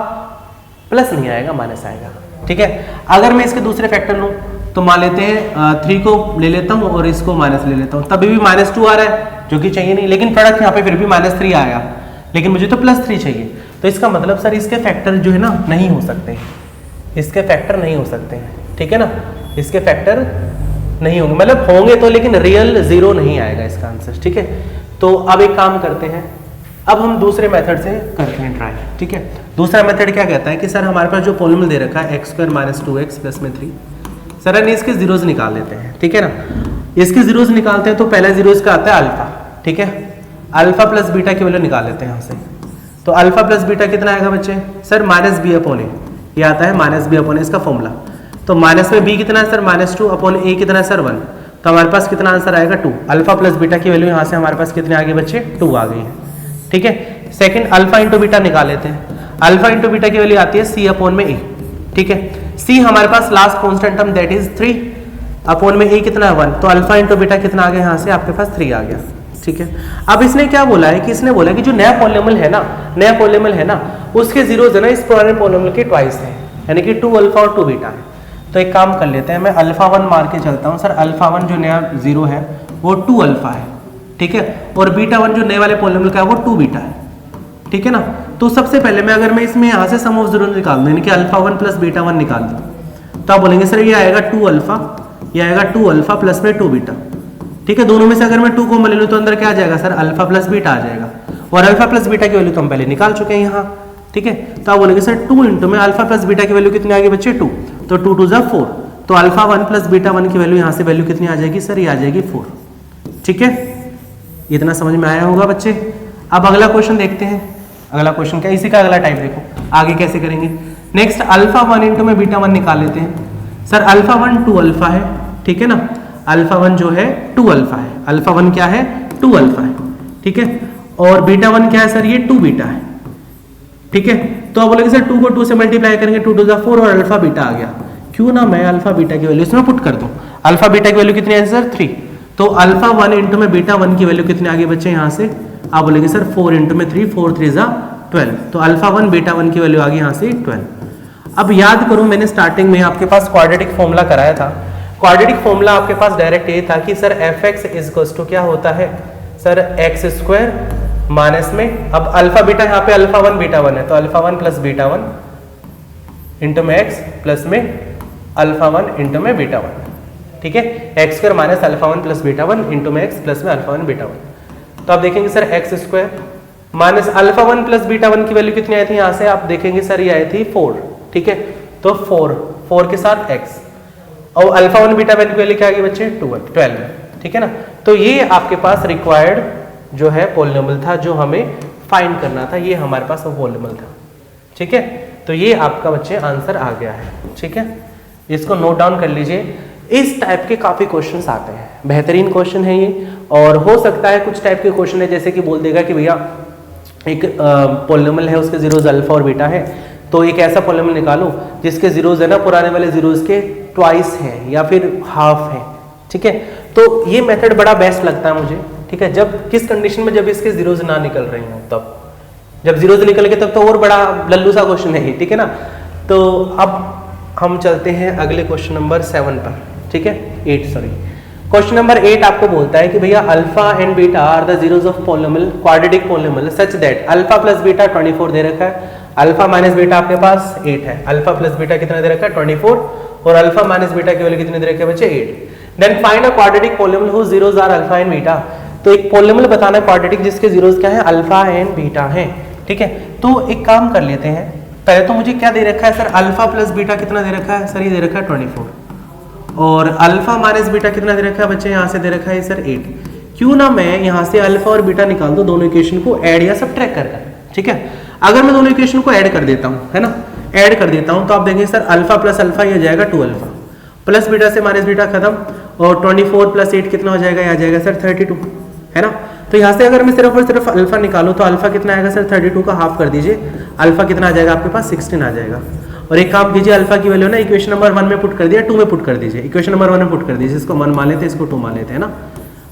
प्लस नहीं आएगा, माइनस आएगा। ठीक है, अगर मैं इसके दूसरे फैक्टर लूं तो मान लेते हैं 3 को ले लेता हूं और इसको माइनस ले लेता हूं, तभी भी -2 आ रहा है जो कि चाहिए नहीं, लेकिन प्रोडक्ट यहाँ पे फिर भी -3 आया, लेकिन मुझे तो +3 चाहिए। तो इसका मतलब सर इसके फैक्टर जो है ना नहीं हो सकते, इसके फैक्टर नहीं हो सकते हैं। ठीक है ना, इसके फैक्टर नहीं होंगे, मतलब होंगे तो लेकिन रियल 0 नहीं आएगा इसका आंसर। ठीक है, तो अब एक काम करते हैं, अब हम दूसरे मेथड से करते हैं ट्राई। ठीक है, दूसरा मेथड क्या कहता है कि सर हमारे पास जो पॉलिनोमियल दे रखा है x square minus 2x plus में 3, सर हम इसके जीरोस निकाल लेते हैं। ठीक है ना, इसके जीरोस निकालते हैं तो पहला जीरो इसका आता है अल्फा। ठीक है, अल्फा प्लस बीटा की वैल्यू निकाल लेते हैं यहाँ से, तो अल्फा प्लस बीटा कितना आएगा बच्चे? सर -b/a, ये आता है -b/a इसका फॉर्मूला। तो माइनस में b कितना है सर? -2/a कितना है सर? 1। तो हमारे पास कितना आंसर आएगा? 2। अल्फा प्लस बीटा की वैल्यू यहाँ से हमारे पास कितने आ गए बच्चे? 2 आ गई है। ठीक है, सेकंड अल्फा इंटू बीटा निकाल लेते हैं। अल्फा इंटू बीटा की वैल्यू आती है c/a। ठीक है, c हमारे पास last constant term that is 3/a कितना है? 1। तो अल्फा इंटू बीटा कितना आ गया यहाँ से? आपके पास 3 आ गया। ठीक है, अब इसने क्या बोला है कि इसने बोला कि जो नया पॉलिनोमियल है ना, उसके जीरोस है ना इस पुराने पॉलिनोमियल के ट्वाइस है, यानी कि 2 अल्फा और 2 बीटा है। तो एक काम कर लेते हैं, मैं अल्फा 1 मार के चलता हूँ। सर अल्फा 1 जो नया जीरो है वो 2 अल्फा है। ठीक है, और बीटा 1 जो नए वाले पॉलिनोमियल का है वो 2 बीटा है। ठीक है ना, तो सबसे पहले मैं इसमें यहाँ से सम ऑफ जीरो निकाल दूँ, यानी कि अल्फा 1 प्लस बीटा 1 निकाल दूँ, तो आप बोलेंगे सर ये आएगा 2 अल्फा, ये आएगा 2 अल्फा प्लस में 2 बीटा। ठीक है, दोनों में से अगर मैं 2 को ले लूँ तो अंदर क्या आ जाएगा सर? अल्फा प्लस बीटा आ जाएगा, और अल्फा प्लस बीटा की वैल्यू तो हम पहले निकाल चुके हैं यहाँ। ठीक है, तो आप बोलेंगे सर 2 इंटू में अल्फा प्लस बीटा की वैल्यू कितनी आ गई बच्चे? 2। तो 2 2 जा 4, तो अल्फा 1 प्लस बीटा 1 की वैल्यू यहाँ से वैल्यू कितनी आ जाएगी सर? ये आ जाएगी 4। ठीक है, इतना समझ में आया होगा बच्चे। अब अगला क्वेश्चन देखते हैं। अगला क्वेश्चन क्या, इसी का अगला टाइप देखो आगे कैसे करेंगे। नेक्स्ट अल्फा 1 इंटू में बीटा 1 निकाल लेते हैं। सर अल्फा 1 2 अल्फा है। ठीक है ना, अल्फा 1 जो है 2 अल्फा है। अल्फा 1 क्या है? 2 अल्फा है। ठीक है, और बीटा 1 क्या है सर? ये 2 बीटा है। ठीक है, तो आप बोलेंगे सर 2 को 2 से मल्टीप्लाई करेंगे, 2 2 जा 4 और अल्फा बीटा आ गया। क्यों ना मैं अल्फा बीटा की वैल्यू इसमें पुट कर दूं। अल्फा बीटा की वैल्यू कितनी है सर? 3। तो अल्फा 1 इंटू में बीटा 1 की वैल्यू कितनी आ गई बच्चे यहाँ से? आप बोलेंगे सर 4 इंटू में 3, 4 3 जा 12। तो अल्फा 1 बीटा 1 की वैल्यू आ गई यहाँ से 12। अब याद करो मैंने स्टार्टिंग में आपके पास क्वाड्रेटिक फॉर्मूला कराया था। क्वाड्रेटिक फॉर्मूला आपके पास डायरेक्ट ये था कि सर fx इज टू क्या होता है सर? x स्क्वायर माइनस में, अब अल्फा बीटा यहाँ पे अल्फा 1 बीटा 1 है, तो अल्फा 1 प्लस बीटा 1 इंटू में x प्लस में अल्फा 1 इंटू में बीटा 1। ठीक है, x square minus alpha 1 plus beta 1 into में x प्लस में अल्फा 1 बीटा 1। तो आप देखेंगे sir x square minus alpha 1 plus beta 1 की वैल्यू कितनी आई थी यहाँ से? आप देखेंगे सर ये आई थी 4। ठीक है, तो 4 के साथ x, और अल्फा 1 बीटा वैल्यू क्या आ गई बच्चे 12, ठीक है ना। तो ये आपके पास रिक्वायर्ड जो है पॉलिनोमियल था जो हमें फाइंड करना था, ये हमारे पास वो पॉलिनोमियल था, ठीक है। तो ये आपका बच्चे आंसर आ गया है, ठीक है। इसको नोट डाउन कर लीजिए। इस टाइप के काफी क्वेश्चंस आते हैं, बेहतरीन क्वेश्चन है ये। और हो सकता है कुछ टाइप के क्वेश्चन है जैसे कि बोल देगा कि भैया एक पॉलिनोमियल है, उसके जीरोज अल्फा और बीटा है, तो एक ऐसा पॉलिनोमियल निकालो जिसके जीरोज है ना पुराने वाले जीरोज के ट्वाइस हैं या फिर हाफ है, ठीक है। तो ये मेथड बड़ा बेस्ट लगता है मुझे, ठीक है। जब किस कंडीशन में, जब इसके जीरोज ना निकल रहे हो, तब जब जीरोज निकल के तब तो और बड़ा लल्लू सा क्वेश्चन है, ठीक है ना। तो अब हम चलते हैं अगले क्वेश्चन नंबर 7 पर, ठीक है 8 सॉरी। क्वेश्चन नंबर 8 आपको बोलता है कि भैया alpha and beta are the zeros of polynomial quadratic polynomial such that alpha plus beta 24 दे रखा है, अल्फा माइनस बीटा आपके पास 8 है, अल्फा प्लस बीटा कितना दे रखा है 24 और अल्फा माइनस बीटा की वैल्यू कितनी दे रखी है बच्चे 8। Then find a quadratic polynomial whose zeros are alpha and beta. तो एक पॉलिनोमियल बताना है क्वाड्रेटिक जिसके जीरोज क्या है अल्फा एंड बीटा है, ठीक है। तो एक काम कर लेते हैं, पहले तो मुझे क्या दे रखा है सर, अल्फा प्लस बीटा कितना दे रखा है सर, ये दे रखा है 24 और अल्फा माइनस बीटा कितना दे रखा है बच्चे, यहाँ से दे रखा है सर 8। क्यों ना मैं यहाँ से अल्फा और बीटा निकाल दूं दोनों इक्वेशन को ऐड या सब्ट्रैक्ट कर, ठीक है। अगर मैं दोनों इक्वेशन को ऐड कर देता हूँ, है ना, ऐड कर देता हूँ, तो आप देखेंगे सर अल्फा प्लस अल्फा ये जाएगा 2 अल्फा, प्लस बीटा से माइनस बीटा खत्म और 24 प्लस 8 कितना हो जाएगा, आ जाएगा सर 32, है ना। तो यहाँ से अगर मैं सिर्फ और सिर्फ अल्फा निकालूं तो अल्फा कितना आएगा सर 32 का हाफ कर दीजिए, अल्फा कितना आ जाएगा आपके पास 16 आ जाएगा। और एक काम कीजिए, अल्फा की वैल्यू ना इक्वेशन नंबर 1 में पुट कर दिया, 2 में पुट कर दीजिए, इक्वेशन नंबर 1 में पुट कर दीजिए, इसको 1 मान लेते हैं, इसको 2 मान लेते हैं ना।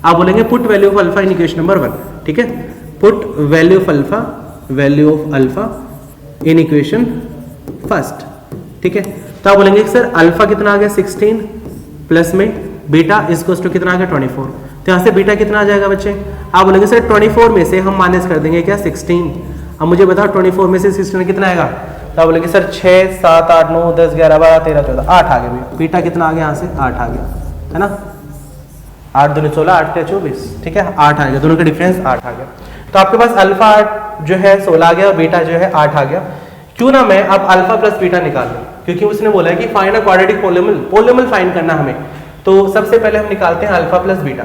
आप बोलेंगे put value of alpha in equation number 1, ठीक है, put value of alpha in equation first, ठीक है। तो आप बोलेंगे सर अल्फा कितना आ गया 16 प्लस में बीटा इसको कितना आ गया 24, तो यहाँ से बीटा कितना आ जाएगा बच्चे, आप बोलेंगे सर 24 में से हम माइनस कर देंगे क्या 16। अब मुझे बताओ 24 में से 16 कितना आएगा, तो आप बोलेंगे सर 6 7 8 9 10 11 12 13 14 8 आ गया, बीटा कितना आ गया यहाँ से 8 आ गया, है ना, 8 दूनी 16 8 के 24, ठीक है 8 आ गया, दोनों का डिफरेंस 8 आ गया। तो आपके पास अल्फा जो है 16 आ गया और बीटा जो है 8 आ गया। क्यों ना मैं अब अल्फा प्लस बीटा निकाल लूं, क्योंकि उसने बोला है कि find a quadratic polynomial find करना हमें। तो सबसे पहले हम निकालते हैं अल्फा प्लस बीटा।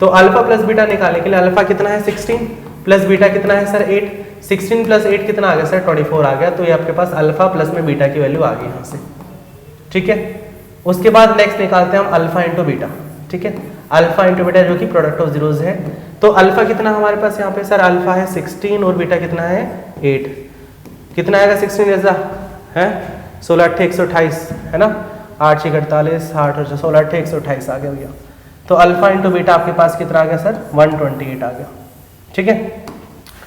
तो अल्फा प्लस बीटा निकालने के लिए अल्फा कितना है 16 प्लस बीटा कितना है सर 8, 16 प्लस 8 कितना आ गया सर 24 आ गया। तो ये आपके पास अल्फा प्लस में बीटा की वैल्यू आ गई यहाँ से, ठीक है। उसके बाद नेक्स्ट निकालते हैं हम अल्फा इंटू बीटा, ठीक है, अल्फा इंटू बीटा जो कि प्रोडक्ट ऑफ जीरोज है। तो अल्फा कितना हमारे पास यहाँ पे सर अल्फा है 16 और बीटा कितना है 8, कितना आएगा 16 ऐसा है 16 8 128, है ना, 8 6 48 8 और 16 8 128 आ गया भैया। तो अल्फा इंटू बीटा आपके पास कितना आ गया सर 128 आ गया, ठीक है।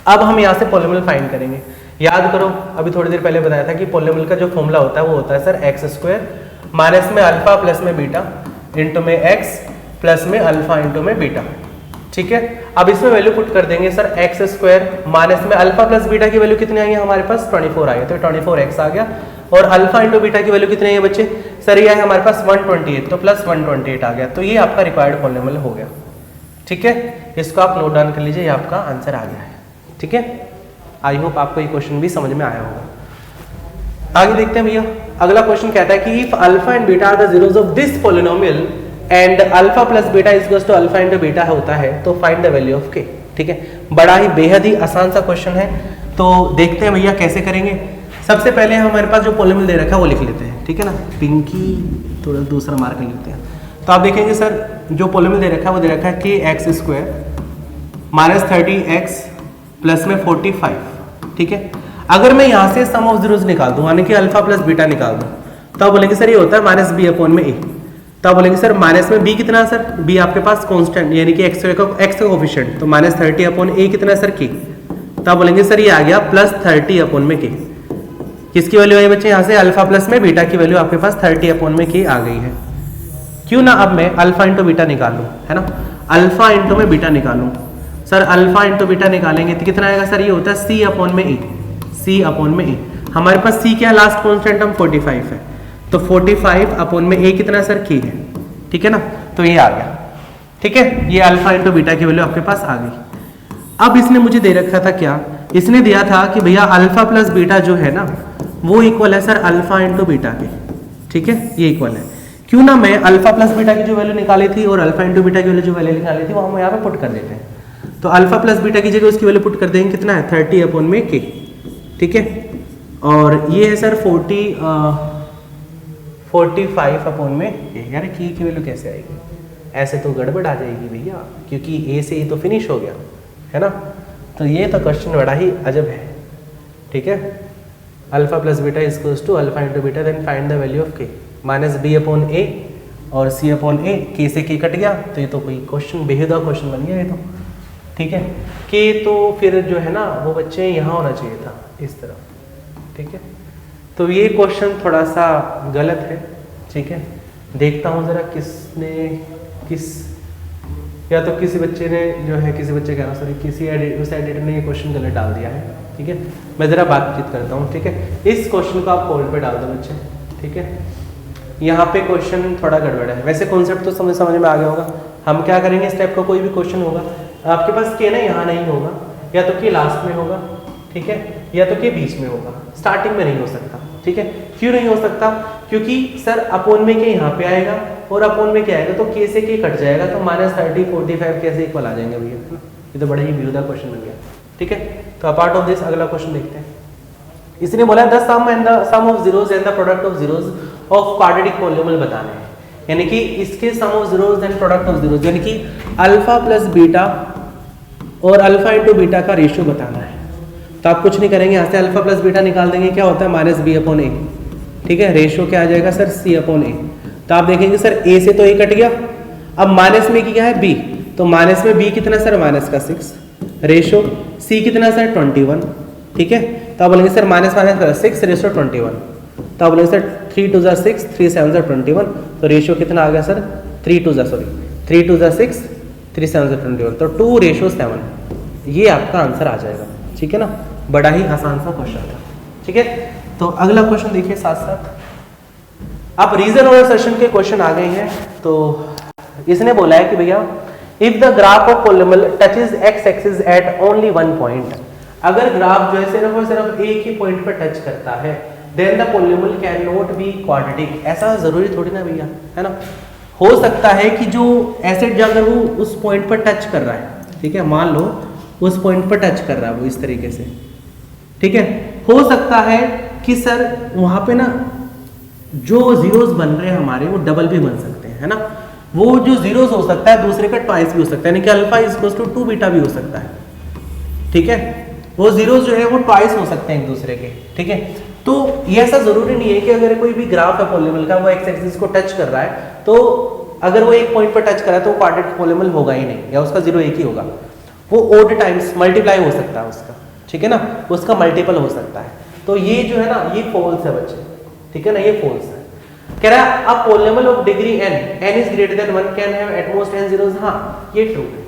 अब हम यहाँ से पॉलिनोमियल फाइंड करेंगे। याद करो अभी थोड़ी देर पहले बताया था कि पॉलिनोमियल का जो फॉर्मूला होता है वो होता है सर एक्स स्क्वायर माइनस में अल्फा प्लस में बीटा इंटू में एक्स प्लस में अल्फा इंटू में बीटा, ठीक है। अब इसमें वैल्यू पुट कर देंगे सर एक्स स्क्वायर माइनस में अल्फा प्लस बीटा की वैल्यू कितनी आई है हमारे पास 24 आई है, तो 24x आ गया। और अल्फा इंटू बीटा की वैल्यू कितनी है बच्चे सर, ये है हमारे पास 128, तो प्लस 128 आ गया। तो ये आपका रिक्वायर्ड पॉलिनोमियल हो गया, ठीक है। इसको आप नोट डाउन कर लीजिए, ये आपका आंसर आ गया है, ठीक है। आई होप आपको ये क्वेश्चन भी समझ में आया होगा। आगे देखते हैं भैया, अगला क्वेश्चन कहता है कि if alpha and beta are the zeros of this polynomial and alpha plus beta is equals to alpha into beta होता है तो फाइंड द वैल्यू ऑफ के, ठीक है। बड़ा ही बेहद ही आसान सा क्वेश्चन है, तो देखते हैं भैया कैसे करेंगे। सबसे पहले हमारे पास जो पॉलिनोमियल दे रखा है वो लिख लेते हैं, ठीक है ना, पिंकी थोड़ा दूसरा मार्क लेते हैं। तो आप देखेंगे सर जो पॉलिनोमियल दे रखा है वो दे रखा है कि x square minus 30x plus में 45, ठीक है। अगर मैं यहाँ से सम ऑफ जीरोज निकाल दूं यानी कि अल्फा प्लस बीटा निकाल दूं तो आप बोलेंगे सर ये होता है माइनस बी अपॉन में ए। तो आप बोलेंगे सर माइनस में बी कितना है सर, बी आपके पास कांस्टेंट यानी कि एक्स का कोफिशिएंट, तो माइनस 30 अपॉन ए कितना है सर के। तो आप बोलेंगे सर ये आ गया प्लस 30 अपॉन में के। किसकी वैल्यू आई बच्चे यहाँ से अल्फा प्लस में बीटा की वैल्यू आपके पास 30 अपॉन में के आ गई है। क्यों ना अब मैं अल्फा इंटू बीटा निकाल लूँ, है ना, अल्फा इंटू में बीटा निकालूं। सर अल्फा इंटू बीटा निकालेंगे तो कितना आएगा सर, ये होता है सी अपॉन में ए, सी अपॉन में ए। हमारे पास सी क्या लास्ट कॉन्स्टेंट हम 45 है, तो 45 अपॉन में ए कितना सर के है, ठीक है ना। तो ये आ गया, ठीक है, ये अल्फा इंटू बीटा की वैल्यू आपके पास आ गई। अब इसने मुझे दे रखा था क्या, इसने दिया था कि भैया अल्फा प्लस बीटा जो है ना वो इक्वल है सर अल्फा इंटू बीटा के, ठीक है, ये इक्वल है। क्यों ना मैं अल्फा प्लस बीटा की जो वैल्यू निकाली थी और अल्फा इंटू बीटा की वैल्यू जो वैल्यू निकाली थी वो हम यहाँ पे पुट कर देते हैं। तो अल्फा प्लस बीटा की जगह उसकी वैल्यू पुट कर देंगे, कितना है 30 अपॉन में के, ठीक है। और ये है सर 45 अपॉन में के। यार की वैल्यू कैसे आएगी, ऐसे तो गड़बड़ आ जाएगी भैया, क्योंकि ए से ही तो फिनिश हो गया है ना। तो ये तो क्वेश्चन बड़ा ही अजब है, ठीक है। Alpha plus beta is to alpha into beta, then find the value of k minus b upon a और सी अपॉन ए। के से के कट गया तो ये तो कोई क्वेश्चन बेहुदा क्वेश्चन बन गया ये तो, ठीक है। के तो फिर जो है ना वो बच्चे यहाँ होना चाहिए था इस तरह, ठीक है। तो ये क्वेश्चन थोड़ा सा गलत है, ठीक है। देखता हूँ ज़रा या तो किसी बच्चे ने जो है, किसी बच्चे कह रहा हूँ सॉरी, उस एडिटर ने ये क्वेश्चन गलत डाल दिया है, ठीक है। मैं ज़रा बातचीत करता हूँ, ठीक है। इस क्वेश्चन को आप होल्ड पे डाल दो बच्चे, ठीक है। यहाँ पे क्वेश्चन थोड़ा गड़बड़ है, वैसे कॉन्सेप्ट तो समझ में आ गया होगा। हम क्या करेंगे, इस टाइप का कोई भी क्वेश्चन होगा आपके पास के ना यहाँ नहीं होगा, या तो के लास्ट में होगा, ठीक है, या तो के बीच में होगा, स्टार्टिंग में नहीं हो सकता, ठीक है। क्यों नहीं हो सकता, क्योंकि सर अपोन में के यहाँ पे आएगा और अपोन में क्या आएगा, तो के से के कट जाएगा, तो -30 45 कैसे इक्वल आ जाएंगे भैया, ये तो बड़ा ही बेहुदा क्वेश्चन बन गया, ठीक है। तो अपार्ट ऑफ दिस अगला क्वेश्चन देखते हैं। इसने बोला the sum of zeros and the product of zeros of quadratic polynomial बताने हैं, यानी कि इसके sum of zeros and product of zeros, यानी कि अल्फा प्लस बीटा और अल्फा इंटू बीटा का रेशियो बताना है। तो आप कुछ नहीं करेंगे, यहाँ से अल्फा प्लस बीटा निकाल देंगे, क्या होता है माइनस बी अपॉन ए, ठीक है। रेशियो क्या आ जाएगा सर, सी अपॉन ए। तो आप देखेंगे सर ए से तो ए कट गया, अब माइनस में क्या है बी, तो माइनस में बी कितना सर माइनस का 6, रेशियो सी कितना सर 21, ठीक है। तो आप बोलेंगे सर माइनस 6 रेशियो 21, तो आप बोलेंगे सर 3 2 6 3 7 21, तो रेशियो कितना आ गया सर 3 2 6 3 7 21, तो 2 रेशियो 7, ये आपका आंसर आ जाएगा, ठीक है ना। बड़ा ही आसान सा क्वेश्चन था, ठीक है। तो अगला क्वेश्चन देखिए साथ साथ। अब रीजन और असर्शन के क्वेश्चन आ गए हैं। तो इसने बोला है कि भैया if the graph of polynomial touches x axis at only one point, अगर ग्राफ जो है सिर्फ और सिर्फ एक ही पॉइंट पर टच करता है, then the polynomial can not be quadratic. ऐसा जरूरी थोड़ी ना भैया, है ना। हो सकता है कि जो एसिड अगर वो उस पॉइंट पर टच कर रहा है, ठीक है, मान लो उस पॉइंट पर टच कर रहा है वो इस तरीके से, ठीक है। हो सकता है कि सर वहां पे ना जो जीरोस बन रहे हैं हमारे वो डबल भी बन सकते हैं, है ना। वो जो जीरोस हो सकता है दूसरे का ट्वाइस भी हो सकता है, यानी कि अल्फा इक्वल्स टू 2 बीटा भी हो सकता है, ठीक है। वो जीरोस जो है वो ट्वाइस हो सकते हैं एक दूसरे के, ठीक है। तो ये ऐसा जरूरी नहीं है कि अगर कोई भी ग्राफ है पॉलिनोमियल का वो एक्स एक्सिस को टच कर रहा है, तो अगर वो एक पॉइंट पर टच कर रहा है तो क्वाड्रेटिक पॉलिनोमियल होगा ही नहीं, या उसका जीरो एक ही होगा। वो ओड टाइम्स मल्टीप्लाई हो सकता है उसका, ठीक है ना, उसका मल्टीपल हो सकता है। तो ये जो है ना ये फॉल्स है बच्चे, ठीक है ना, ये फॉल्स है। कह रहा है अब polynomial of degree n is greater than 1 can have at most n zeros, हाँ ये ट्रू है,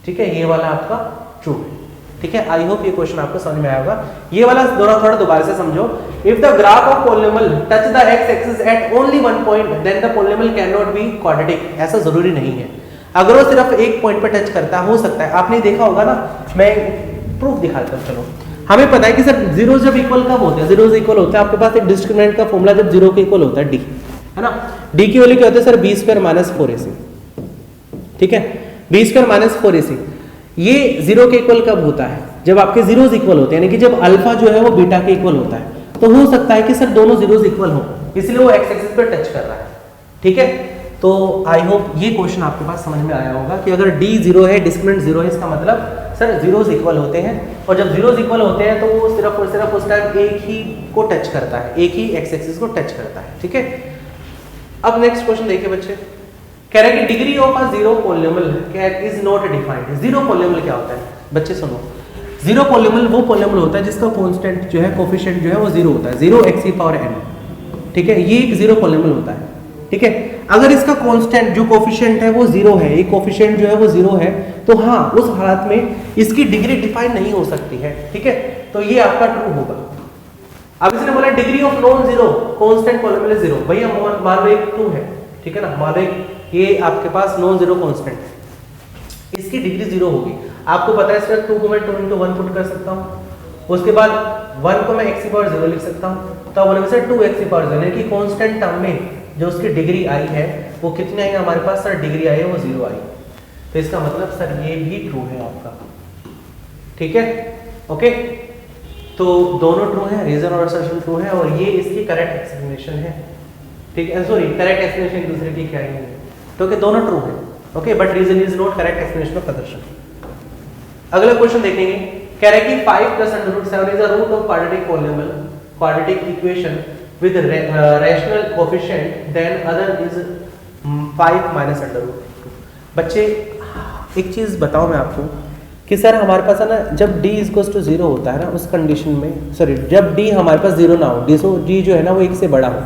ठीक है, ये वाला आपका ट्रू है, ठीक है। आई होप ये क्वेश्चन आपको समझ में आया होगा। ये वाला थोड़ा दोबारा से समझो। If the graph of polynomial touch the x axis at only one point then the polynomial can not be quadratic. ऐसा जरूरी नहीं है, अगर वो सिर्फ एक पॉइंट पर टच करता हो सकता है। आपने देखा होगा ना, मैं प्रूफ दिखाता हूँ। चलो, हमें पता है कि सर जीरो जब इक्वल कब होते हैं, जीरो इक्वल होता है आपके पास एक डिस्क्रिमिनेंट का फॉर्मूला जब जीरो के इक्वल होता है डी, है ना। डी की वैल्यू क्या होता है sir B square minus 4ac, ठीक है, बी स्क्वायर माइनस 4ac। ये जीरो के इक्वल कब होता है, जब आपके जीरोस इक्वल होते हैं, यानी कि जब अल्फा जो है वो बीटा के इक्वल होता है। तो हो सकता है कि सर दोनों जीरोस इक्वल हो, इसलिए वो एक्स एक्सिस पर टच कर रहा है, ठीक है। तो आई होप ये क्वेश्चन आपके पास समझ में आया होगा कि अगर डी जीरो है, डिस्क्रिमिनेंट जीरो है, इसका मतलब सर जीरोस इक्वल होते हैं, और जब जीरोस इक्वल होते हैं तो वो सिर्फ और सिर्फ उस टाइम एक ही को टच करता है, एक ही एक्स एक्सिस को टच करता है, ठीक है। अब नेक्स्ट क्वेश्चन देखिए बच्चे, कह रहे हैं कि degree of a zero polynomial is not defined. Zero polynomial क्या होता है बच्चे, सुनो। जीरो पॉलिनोमियल वो पॉलिनोमियल होता है जिसका कांस्टेंट जो है, कोफिशिएंट जो है वो जीरो होता है, 0x⁴n, ठीक है, ये एक जीरो पॉलिनोमियल होता है, ठीक है। अगर इसका कांस्टेंट जो कोफिशिएंट है वो जीरो है, ये कोफिशिएंट जो है वो जीरो है, तो हाँ उस हालत में इसकी डिग्री डिफाइन नहीं हो सकती है, ठीक है। तो ये आपका ट्रू होगा। अब इसने बोला degree of non zero constant polynomial is zero. भैया मान लो एक ट्रू है, ठीक है ना, मान लो ये आपके पास नॉन जीरो कांस्टेंट है, इसकी डिग्री जीरो होगी। आपको पता है इसमें 2 को मैं 2 × 1 पुट कर सकता हूँ, उसके बाद 1 को मैं x⁴0 लिख सकता हूँ, तो बोलेंगे सर 2x⁴0 यानी कि कांस्टेंट टर्म में जो उसकी डिग्री आई है वो कितनी आई हमारे पास सर, डिग्री आई है वो 0 आई। तो इसका मतलब सर ये भी ट्रू है आपका, ठीक है, ओके। तो दोनों ट्रू है, रीजन और असर्शन ट्रू है, और ये इसकी करेक्ट एक्सप्लेनेशन है, ठीक है, सॉरी करेक्ट एक्सप्लेनेशन एक दूसरे की क्या ही है, तो कि दोनों ट्रू है, okay, but reason is not correct explanation of प्रदर्शन। अगला क्वेश्चन देखेंगे, कह रहा है कि 5 + √7 is a root of quadratic polynomial quadratic equation with rational coefficient then other is 5 - √2। बच्चे एक चीज बताओ मैं आपको कि सर हमारे पास है ना, जब d = 0 होता है ना, उस कंडीशन में, सॉरी जब d हमारे पास 0 ना हो, d जो है ना वो 1 से बड़ा हो,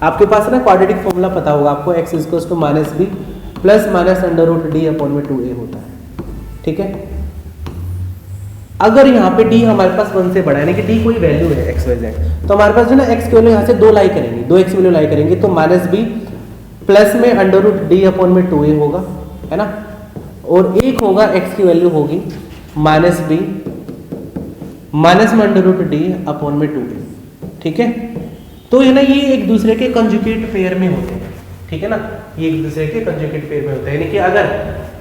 आपके पास ना क्वाड्रेटिक फॉर्मूला पता होगा आपको, x = -b + -√d/2a होता है, ठीक है। अगर यहाँ पे d हमारे पास 1 से बड़ा है, यानी कि d कोई वैल्यू है x, y, z, तो हमारे पास जो ना x की वैल्यू यहाँ से 2 लाई करेंगे, 2x वैल्यू लाई करेंगे, तो -b प्लस में √d/2a होगा, है ना, और एक होगा x की वैल्यू होगी -b माइनस में √d/2a, ठीक है। तो ये ना ये एक दूसरे के कंजुगेट पेयर में होते हैं, ठीक है ना, ये एक दूसरे के कंजुगेट पेयर में होते हैं, यानी कि अगर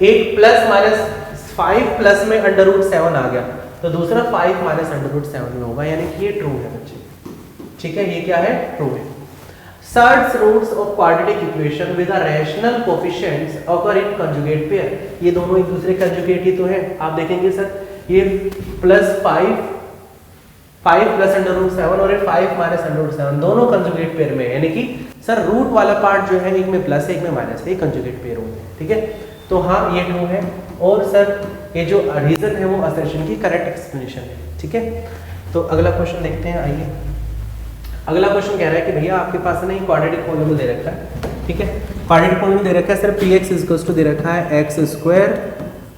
एक +-5 प्लस में √7 आ गया तो दूसरा 5 - √7 में होगा, यानी कि ये ट्रू है बच्चे, ठीक है, ये क्या है, ट्रू है। Surds roots of quadratic equation with a rational coefficients occur in conjugate pair, ये दोनों एक दूसरे कंजुगेट ही तो है। आप देखेंगे सर ये +5 + √7 और ये 5 - √7 दोनों कंजुगेट पेयर में है, यानी कि सर रूट वाला पार्ट जो है एक में प्लस है एक में माइनस है, कंजुगेट पेयर होते हैं, ठीक है। तो हाँ ये ट्रू है, और सर ये जो रीजन है वो असर्शन की करेक्ट एक्सप्लेनेशन है, ठीक है। तो अगला क्वेश्चन देखते हैं, आइए। अगला क्वेश्चन कह रहा है कि भैया आपके पास नहीं क्वाड्रेटिक पॉलिनोमियल दे रखा है, ठीक है, क्वाड्रेटिक पॉलिनोमियल दे रखा है सर, px दे रखा है x²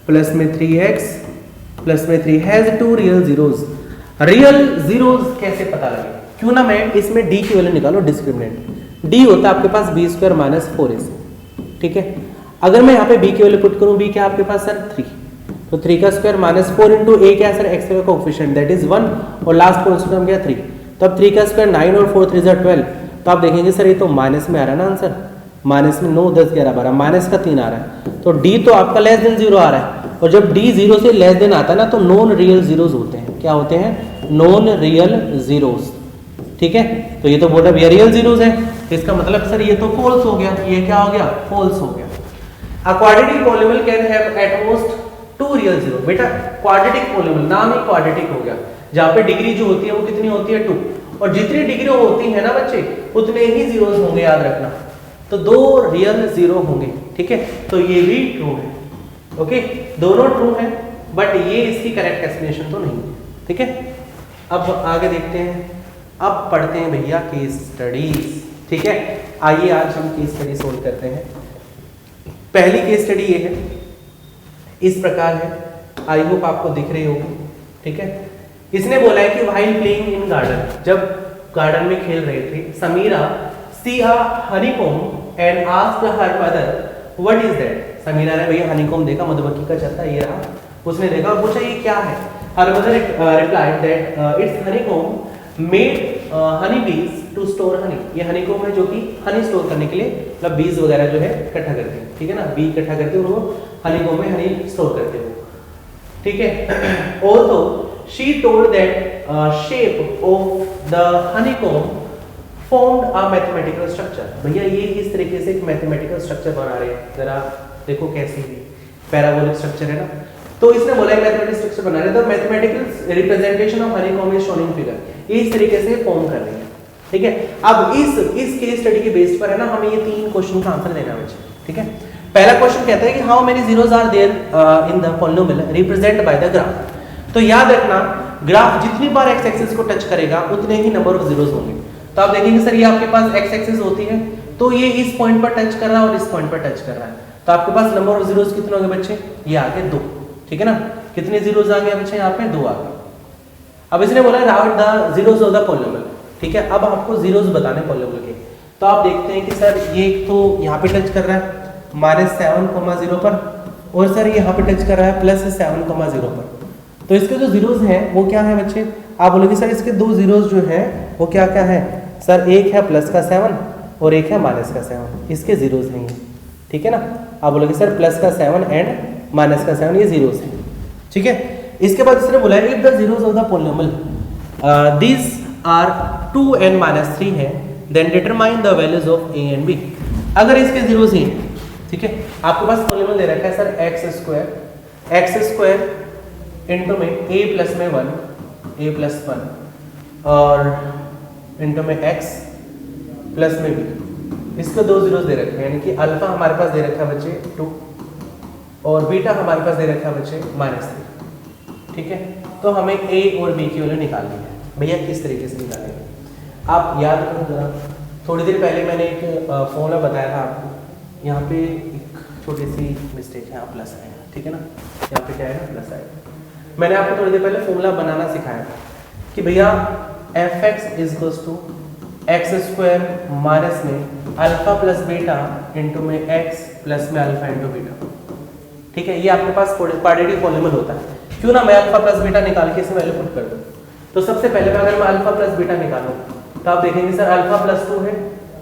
प्लस में 3x प्लस में 3 has 2 real zeros. Real zeros कैसे पता लगे, क्यों ना मैं इसमें d की वैल्यू निकालो, डिस्क्रिमिनेंट d होता है आपके पास b² - 4ac, ठीक है। अगर मैं यहाँ पे b की वैल्यू पुट करूँ, b क्या आपके पास सर 3, तो 3 का स्क्वायर -4 × a क्या है सर, x का कोएफिशिएंट दैट इज 1, और लास्ट कांस्टेंट क्या 3, तब 3 का स्क्वायर 9 और 4 3 12, तो आप देखेंगे सर ये तो माइनस में आ रहा है ना आंसर, माइनस में 9 10 11 12 माइनस का 3 आ रहा है, तो d तो आपका लेस देन 0 आ रहा है, और जब d 0 से लेस देन आता है ना तो नॉन रियल जीरोस होते हैं, क्या होते हैं, नॉन रियल जीरोस, ठीक है। तो ये तो बोल रहा है रियल जीरोस है, तो इसका मतलब सर ये तो फॉल्स हो गया, ये क्या हो गया, फॉल्स हो गया। अ quadratic polynomial can have at most 2 real zero, बेटा क्वाड्रेटिक पॉलिनोमियल नाम ही क्वाड्रेटिक हो गया, जहाँ पे डिग्री जो होती है वो कितनी होती है 2, और जितनी डिग्री होती है ना बच्चे उतने ही जीरोस होंगे, याद रखना, तो 2 रियल जीरो होंगे, ठीक है। तो ये भी ट्रू है, ओके, दोनों ट्रू है, बट ये इसकी करेक्ट एक्सप्लेनेशन तो नहीं है, ठीक है। अब आगे देखते हैं, अब पढ़ते हैं भैया केस स्टडीज, ठीक है। आइए आज हम केस स्टडी सोल्व करते हैं। पहली केस स्टडी ये है, इस प्रकार है, आई होप आपको दिख रही होगी, ठीक है। इसने बोला है कि व्हाइल प्लेइंग इन गार्डन, जब गार्डन में खेल रहे थे, Sameera see a honeycomb and asked her mother what is that. Sameera ने भैया हनीकॉम्ब देखा, मधुमक्खी का छत्ता ये रहा, उसने देखा और पूछा ये क्या है। Her mother replied that it's honeycomb made Honey बीज टू स्टोर हनी, ये हनीकॉम्ब है जो कि हनी स्टोर करने के लिए, मतलब बीज वगैरह जो है इकट्ठा करते हैं, ठीक है ना, बी इकट्ठा करते हैं और वो हनीकॉम्ब में हनी स्टोर करते हैं, ठीक है। Also she told that shape of the honeycomb formed a mathematical structure। भैया ये इस तरीके से एक मैथमेटिकल स्ट्रक्चर बना रहे हैं, जरा देखो कैसी है, पैराबोलिक स्ट्रक्चर है ना। तो इसने बोला है मैथमेटिकल स्ट्रक्चर बना रहे हैं, तो mathematical representation of honeycomb is shown in figure, ये इस तरीके से फॉर्म कर रहे हैं, ठीक है। अब इस केस स्टडी के बेस पर है ना हमें ये 3 क्वेश्चन का आंसर देना है, ठीक है। पहला क्वेश्चन कहता है कि how many zeros are there in the polynomial represent by the graph. तो याद रखना ग्राफ जितनी बार एक्स एक्सिस को टच करेगा उतने ही नंबर ऑफ जीरोस होंगे। तो आप देखेंगे सर ये आपके पास एक्स एक्सिस होती है, तो ये इस पॉइंट पर टच कर रहा है और इस पॉइंट पर टच कर रहा है, तो आपके पास नंबर ऑफ जीरोस कितने होंगे बच्चे, ये आ गए 2, ठीक है ना। कितने जीरोस आ गए बच्चे यहाँ पे, 2 आ गए। अब इसने बोला write the zeros of the polynomial, ठीक है। अब आपको जीरोस बताने पॉलिनोमियल के, तो आप देखते हैं कि सर ये तो यहाँ पे टच कर रहा है -7,0 पर, और सर यहाँ पे टच कर रहा है +7,0 पर। तो इसके जो जीरोस हैं वो क्या है बच्चे, आप बोलोगे सर इसके 2 जीरोस जो हैं वो क्या क्या है, सर एक है +7 और एक है माइनस का 7, इसके जीरोस नहीं है, ठीक है ना। आप बोलोगे सर प्लस का 7 एंड माइनस का 7 ये जीरोस है, ठीक है। इसके बाद इसने बोला if the zeros of the polynomial this are 2 and -3 है then determine the values of a and b। अगर इसके जीरोस हैं, ठीक है, आपके पास पॉलिनोमियल दे रखा है सर x² इंटू में a प्लस में 1 a प्लस 1 और इंटू में x प्लस में b, इसको दो जीरोस दे रखे हैं, यानी कि अल्फा हमारे पास दे रखा है बच्चे 2 और बीटा हमारे पास दे रखा है बच्चे -3, ठीक है। तो हमें a और b की वैल्यू निकालनी है। भैया किस तरीके से निकालेंगे, आप याद करो जरा, थोड़ी देर पहले मैंने एक फॉर्मूला बताया था आपको, यहाँ पे एक छोटी सी मिस्टेक है, यहाँ प्लस आएगा, ठीक है ना, यहाँ पे क्या है ना प्लस आएगा। मैंने आपको थोड़ी देर पहले फॉर्मूला बनाना सिखाया था कि भैया fx is to x² minus में अल्फा प्लस बीटा इंटू में x प्लस में अल्फा इंटू बीटा, ठीक है। ये आपके पास क्वाड्रेटिक पॉलिनोमियल होता है। क्यों ना मैं अल्फा प्लस बीटा निकाल के इसमें वैल्यू पुट कर दूं। तो सबसे पहले अगर मैं अल्फा प्लस बीटा निकालूं तो आप देखेंगे सर अल्फा प्लस 2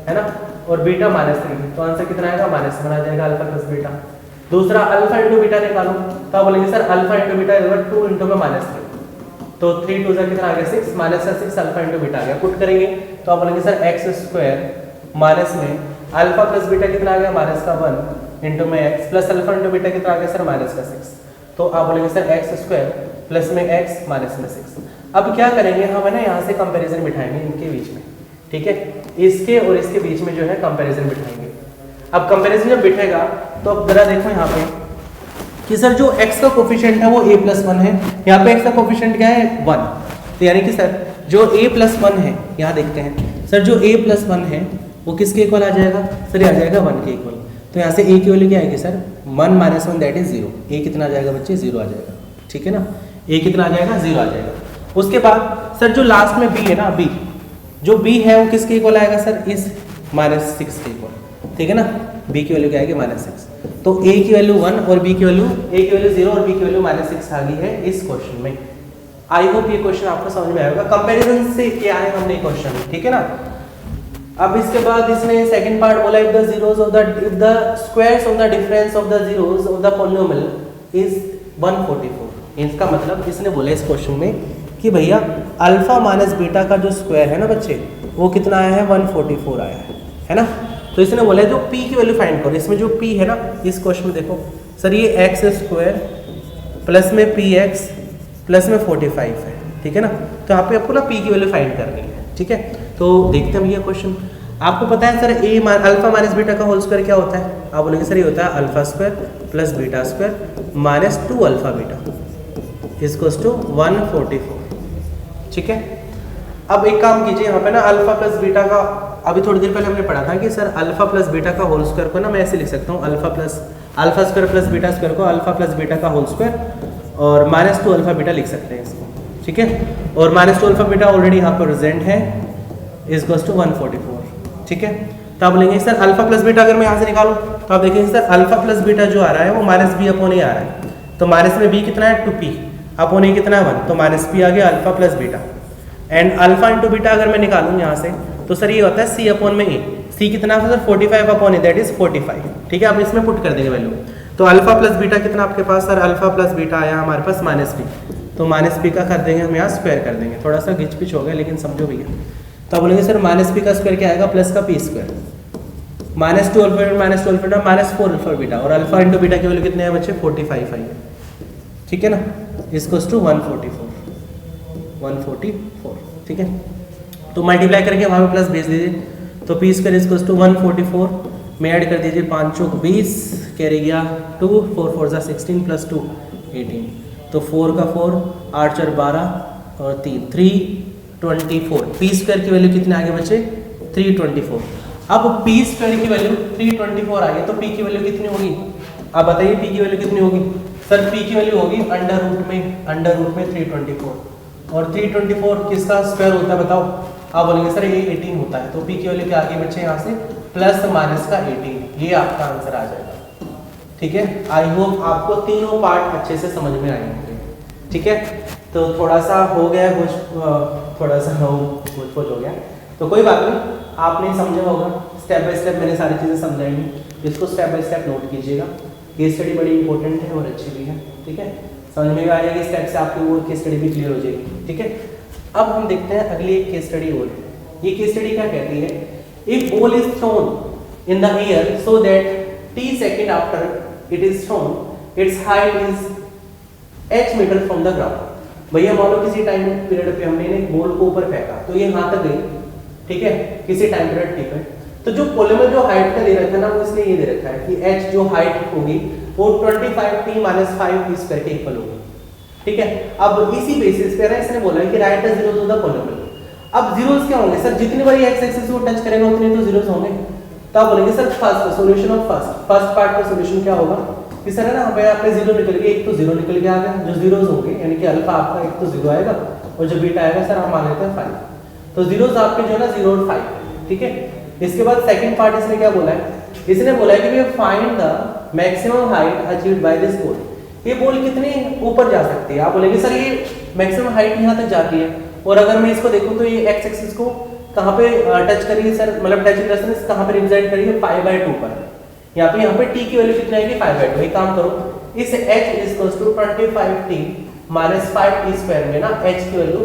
है ना, और बीटा -3 है, तो आंसर कितना आएगा -1 आ जाएगा अल्फा प्लस बीटा। दूसरा अल्फा इंटू बीटा निकालूं तो आप बोलेंगे sir alpha into beta equal 2 into में -3, तो 3 2 कितना आ गया 6, माइनस का 6 अल्फा इंटू बीटा आ गया। पुट करेंगे तो आप बोलेंगे सर x² माइनस में अल्फा प्लस बीटा कितना आ गया -1 इंटू में x plus alpha into beta कितना आ गया सर -6, तो आप बोलेंगे सर x² प्लस में x माइनस में 6। अब क्या करेंगे हम है ना, यहाँ से कंपैरिजन बिठाएंगे इनके बीच में, ठीक है, इसके और इसके बीच में जो है कंपैरिजन बिठाएंगे। अब कंपैरिजन जब बिठेगा तो अब जरा देखो यहाँ पे कि सर जो x का कोफिशिएंट है वो a+1 है, यहाँ पे x का कोफिशिएंट क्या है 1, तो यानी कि सर जो a+1 है, यहाँ देखते हैं सर जो a+1 है वो किसके इक्वल आ जाएगा सर, ये आ जाएगा 1 के इक्वल। तो यहाँ से a की वैल्यू क्या आएगी सर 1 - 1 दैट इज 0, a कितना आ जाएगा बच्चे 0 आ जाएगा, ठीक है ना, a कितना आ जाएगा 0 आ जाएगा। उसके बाद सर जो लास्ट में b है ना, b जो b है वो किसके इक्वल आएगा सर, इस -6 के इक्वल, ठीक है ना, b की वैल्यू क्या आएगी -6। तो a की वैल्यू 1 और b की वैल्यू 0 और b की वैल्यू -6 आ गई है इस क्वेश्चन में। आई होप ये क्वेश्चन आपको समझ में आएगा, कंपैरिजन से किया है हमने क्वेश्चन, ठीक है ना। अब इसके बाद इसने सेकंड पार्ट बोला if the squares of the difference of the zeros of the polynomial is 144। इसका मतलब इसने बोला इस क्वेश्चन में कि भैया अल्फा माइनस बीटा का जो स्क्वायर है ना बच्चे वो कितना आया है 144 आया है ना। तो इसने बोला है जो p की वैल्यू फाइंड करो, इसमें जो p है ना इस क्वेश्चन में देखो सर ये x² प्लस में px प्लस में 45 है, ठीक है ना। तो यहाँ पे आपको ना p की वैल्यू फाइंड करनी है, ठीक है। तो देखते हैं भैया क्वेश्चन। आपको पता है सर अल्फा माइनस बीटा का होल स्क्वायर क्या होता है, आप बोलेंगे सर ये होता है alpha square plus beta square minus 2 alpha beta equals to 144, ठीक है। अब एक काम कीजिए यहाँ पे ना अल्फा प्लस बीटा का, अभी थोड़ी देर पहले हमने पढ़ा था कि सर अल्फा प्लस बीटा का होल स्क्वायर को ना मैं ऐसे लिख सकता हूँ alpha square plus beta square को अल्फा प्लस बीटा का होल स्क्वायर और -2 अल्फा बीटा लिख सकते हैं इसको, ठीक है। और -2 अल्फा बीटा ऑलरेडी यहाँ पर प्रेजेंट है इक्वल्स टू 144, ठीक है। तो आप बोलेंगे सर अल्फा प्लस बीटा अगर मैं यहाँ से निकालूँ तो आप देखेंगे सर अल्फा प्लस बीटा जो आ रहा है वो -b/a आ रहा है, तो माइनस में b कितना है 2p अपॉन a कितना है 1, तो -p आ गया alpha plus beta. And alpha into beta अगर मैं निकालूँ यहाँ से तो सर ये होता है c/a, c कितना है सर 45/a दैट इज 45, ठीक है। आप इसमें पुट कर देंगे वैल्यू, तो अल्फा प्लस बीटा कितना आपके पास सर अल्फा प्लस बीटा आया हमारे पास -p, तो -p का कर देंगे हम यहाँ स्क्वायर कर देंगे, थोड़ा सा घिच पिच हो गया लेकिन समझो भैया। तो आप बोलेंगे सर -p का स्क्वायर क्या आएगा प्लस का p square -2 alpha -4 alpha beta और अल्फा इंटू बीटा की वैल्यू कितने हैं बच्चे 45 आई है, ठीक है ना, इक्वल्स टू 144, ठीक है। तो मल्टीप्लाई करके वहाँ पे प्लस भेज दीजिए, तो p स्क्वायर इक्वल्स टू 144 में ऐड कर दीजिए 5 चौक 20 कैरी गया 2 4 4 जा 16 प्लस 2 18, तो 4 का 4 8 4 12 और 324। p स्क्वायर की वैल्यू कितने आ गए बच्चे 324। अब p स्क्वायर की वैल्यू 324 आ गई तो p की वैल्यू कितनी होगी, आप बताइए p की वैल्यू कितनी होगी सर। p की वैल्यू होगी अंडर रूट में 324 और 324 किसका स्क्वायर होता है बताओ, आप बोलेंगे सर ये 18 होता है, तो p की वैल्यू क्या आ गई बच्चे यहाँ से प्लस माइनस का 18, ये आपका आंसर आ जाएगा, ठीक है। आई होप आपको तीनों पार्ट अच्छे से समझ में आएंगे, ठीक है। तो थोड़ा सा हो गया थोड़ा सा हो गया तो कोई बात नहीं, आपने समझा होगा, स्टेप बाय स्टेप मैंने सारी चीज़ें समझाई, इसको स्टेप बाय स्टेप नोट कीजिएगा। केस स्टडी बड़ी इंपॉर्टेंट है और अच्छी भी है, ठीक है, समझ में आ जाएगी, स्टेप से आपकी वो केस स्टडी भी क्लियर हो जाएगी, ठीक है। अब हम देखते हैं अगली एक केस स्टडी और है। ये केस स्टडी क्या कहती है, if ball is thrown in the air so that t second after it is thrown its height is h metre from the ground. भैया मान लो किसी टाइम पीरियड पे हमने एक बॉल को ऊपर फेंका तो ये यहाँ तक गई, ठीक है, किसी टाइम पीरियड टी पे, तो जो पॉलीमर जो हाइट का दे रखा है ना वो इसलिए ये दे रखा है कि h जो हाइट होगी वो 25t - 5 स्क्वायर के इक्वल होगी, ठीक है। अब इसी बेसिस पे ना इसने बोला है कि right the zeros of the polymer. अब जीरोस क्या होंगे सर, जितनी बार एक्स एक्सिस को टच करेगा उतने तो जीरोस होंगे, तो आप बोलेंगे sir first solution of first part का सॉल्यूशन क्या होगा कि सर है ना पे आपने जीरो निकल गया, एक तो जीरो निकल के आ गया, जो जीरोस होंगे यानी कि अल्फा आपका एक तो जीरो आएगा और जो बीटा आएगा सर हम मान लेते हैं 5, तो जीरोस आपके जो है ना 0 और 5, ठीक है। इसके बाद सेकंड पार्ट इसने क्या बोला है, इसने बोला है कि we find the maximum height achieved by this ball. ये बॉल कितने ऊपर जा सकती है, आप बोलेंगे सर ये मैक्सिमम हाइट यहाँ तक जाती है, और अगर मैं इसको देखूं तो ये एक्स एक्सिस को कहाँ पे टच करिए सर, मतलब टच डिस्टेंस कहाँ पे रिप्रेजेंट करिए 5/2 पर, यहाँ पे t की वैल्यू कितनी आएगी 5/2। एक काम करो, इस h = 25t - 5t² में ना h की वैल्यू,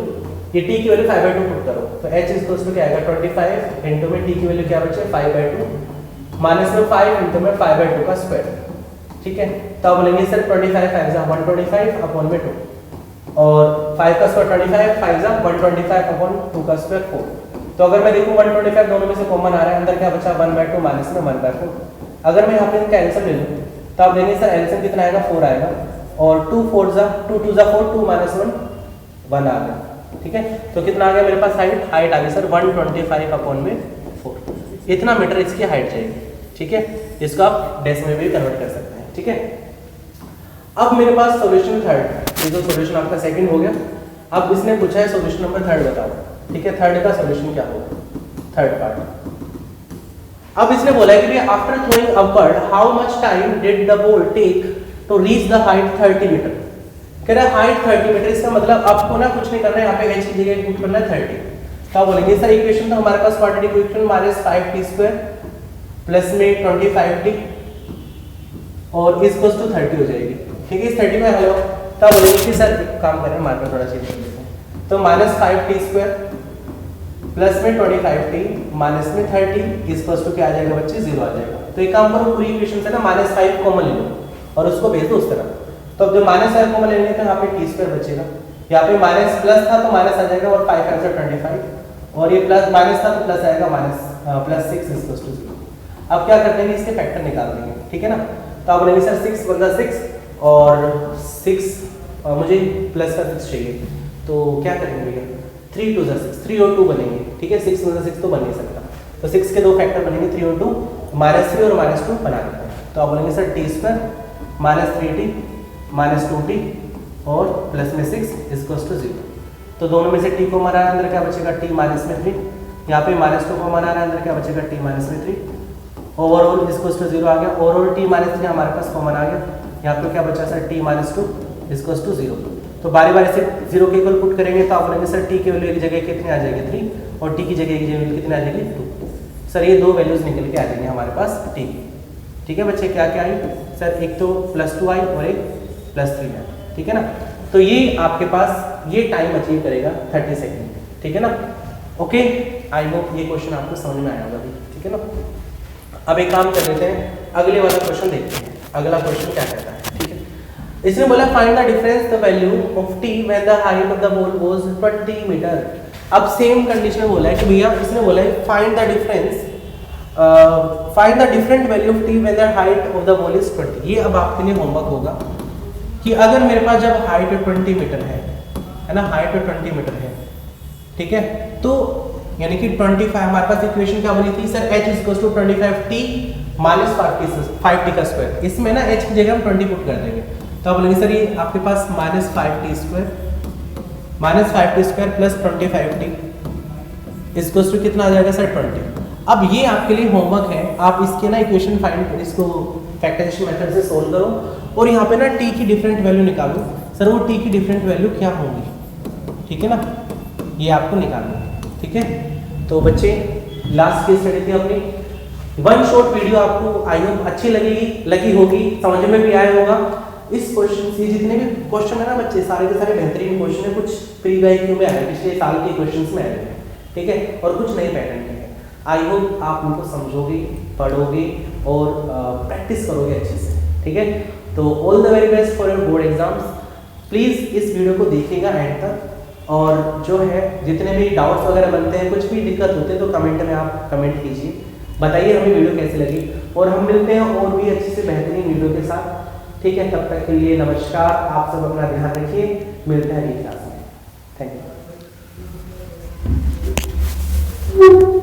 ये t की वैल्यू 5/2 पुट करो, तो h = क्या आएगा 25 इनटू में t की वैल्यू क्या बचे 5/2 माइनस में 5 इनटू में 5/2 का स्क्वायर, ठीक है। तो आप बोलेंगे सर 25 5 जा 125 अपॉन में 2 और 5 का स्क्वायर 25 5 जा 125 अपॉन 2 का स्क्वायर 4। तो अगर मैं देखूं 125 दोनों में से कॉमन आ रहा है, अंदर क्या बचा 1/2 माइनस में 1/4। अगर मैं यहाँ पे इनका एलसीएम ले लूं तो आप देंगे सर एलसीएम कितना आएगा 4 आएगा, और 2 4 जा 2 2 जा 4 2 - 1 आ गया, ठीक है। तो कितना आ गया मेरे पास हाइट आ गई सर 125 अपॉन में 4, इतना मीटर इसकी हाइट जाएगी, ठीक है। इसको आप डेस में भी कन्वर्ट कर सकते हैं, ठीक है। अब मेरे पास सॉल्यूशन थर्ड, ये जो सॉल्यूशन आपका सेकंड हो गया, अब इसने पूछा है सॉल्यूशन नंबर थर्ड बताओ, ठीक है। थर्ड का सॉल्यूशन क्या होगा, थर्ड पार्ट। अब इसने बोला है कि after throwing upward how much time did the ball take to reach the height 30 metre. कह रहा है हाइट 30 मीटर, इसका मतलब आपको ना कुछ नहीं करना है, यहाँ पे h की जगह पुट करना है 30। तो आप बोलेंगे सर इक्वेशन तो हमारे पास क्वाड्रेटिक इक्वेशन -5t² प्लस में 25t और इस इक्वल्स टू 30 हो जाएगी, ठीक है। इस 30 में हल हो, तब बोलेंगे कि सर काम करें मार्कर थोड़ा चेंज कर देते हैं, तो -5t² प्लस में 25t माइनस में 30 इस इक्वल्स टू क्या आ जाएगा बच्चे 0 आ जाएगा। तो एक काम करो पूरी इक्वेशन से ना -5 कॉमन ले लो और उसको भेज दो उस तरफ, तो अब जो -5 कॉमन लेंगे तो यहाँ पे t² बचेगा, यहाँ पे माइनस प्लस था तो माइनस आ जाएगा और 5 5 25 और ये प्लस माइनस था तो प्लस आएगा +6 इस इक्वल्स टू 0। अब क्या करते हैं इसके फैक्टर निकाल देंगे, ठीक है ना। तो आप बोलेंगे सर 6 × 6 और 6 मुझे प्लस का 6 चाहिए, तो क्या करेंगे भैया 3 2 6 3 और 2 बनेंगे, ठीक है। 6 × 6 तो बन नहीं सकता, तो 6 के दो फैक्टर बनेंगे 3 और 2 -3 और -2 बना देते हैं। तो आप बोलेंगे सर t² -3t -2t और प्लस में 6 इक्वल्स टू 0। तो दोनों में से t को मना रहा है अंदर क्या बचेगा t माइनस में 3, यहाँ पे -2 को मना रहा है अंदर क्या बचेगा t माइनस में 3, ओवरऑल इक्वल्स टू 0 आ गया, ओवरऑल t माइनस 3 हमारे पास कॉमन आ गया, यहाँ पे क्या बचा sir t minus 2 equals to 0। तो बारी बारी से 0 के इक्वल पुट करेंगे तो आप बोलेंगे सर t की वैल्यू की जगह कितनी आ जाएगी 3 और t की जगह की वैल्यू कितनी आ जाएगी 2। सर ये दो वैल्यूज निकल के आ जाएंगे हमारे पास t की, ठीक है बच्चे। क्या क्या आई सर, एक तो +2 आई और एक +3 आई, ठीक है ना। तो ये आपके पास ये टाइम अचीव करेगा 30 सेकेंड, ठीक है ना। ओके, आई होप ये क्वेश्चन आपको समझ में आया होगा, ठीक है ना। अब एक काम कर लेते हैं, अगले वाला क्वेश्चन देखते हैं। अगला क्वेश्चन क्या कहता है, ठीक है। इसने बोला find the difference the value of t when the height of the ball was 20 metre. अब सेम कंडीशन बोला है कि भैया इसने बोला है find the difference find the different value of t when the height of the ball is 20। ये अब आपके लिए होमवर्क होगा कि अगर मेरे पास जब हाइट 20 मीटर है ना, हाइट 20 मीटर है, ठीक है, तो यानी कि 25 हमारे पास इक्वेशन क्या बनी थी सर, h = 25t - 5t का स्क्वायर। इसमें ना h की जगह हम 20 पुट कर देंगे, तो आप बोलेंगे सर ये आपके पास -5t² plus 25t equals to कितना आ जाएगा सर 20। अब ये आपके लिए होमवर्क है, आप इसके ना इक्वेशन फाइंड इसको फैक्टराइजेशन मेथड से सोल्व करो और यहाँ पे ना t की डिफरेंट वैल्यू निकालो। सर वो t की डिफरेंट वैल्यू क्या होंगी, ठीक है ना, ये आपको निकालना है, ठीक है। तो बच्चे लास्ट की स्टडी थी अपनी। वन शॉर्ट वीडियो आपको आई होप अच्छी लगी होगी, समझ में भी आया होगा। इस क्वेश्चन से जितने भी क्वेश्चन है ना बच्चे, सारे के सारे बेहतरीन क्वेश्चन है, कुछ प्री IQ में आए, पिछले साल के क्वेश्चंस में आए हैं, ठीक है, और कुछ नए पैटर्न के हैं। आई होप आप उनको समझोगे, पढ़ोगे और प्रैक्टिस करोगे अच्छे से, ठीक है। तो all the very best for your board exams. Please इस वीडियो को देखिएगा एंड तक, और जो है जितने भी डाउट्स वगैरह बनते हैं, कुछ भी दिक्कत होते हैं तो कमेंट में आप कमेंट कीजिए, बताइए हमें वीडियो कैसी लगी, और हम मिलते हैं और भी अच्छे से बेहतरीन वीडियो के साथ, ठीक है। तब तक के लिए नमस्कार, आप सब अपना ध्यान रखिए, मिलते हैं अगली क्लास में। Thank you.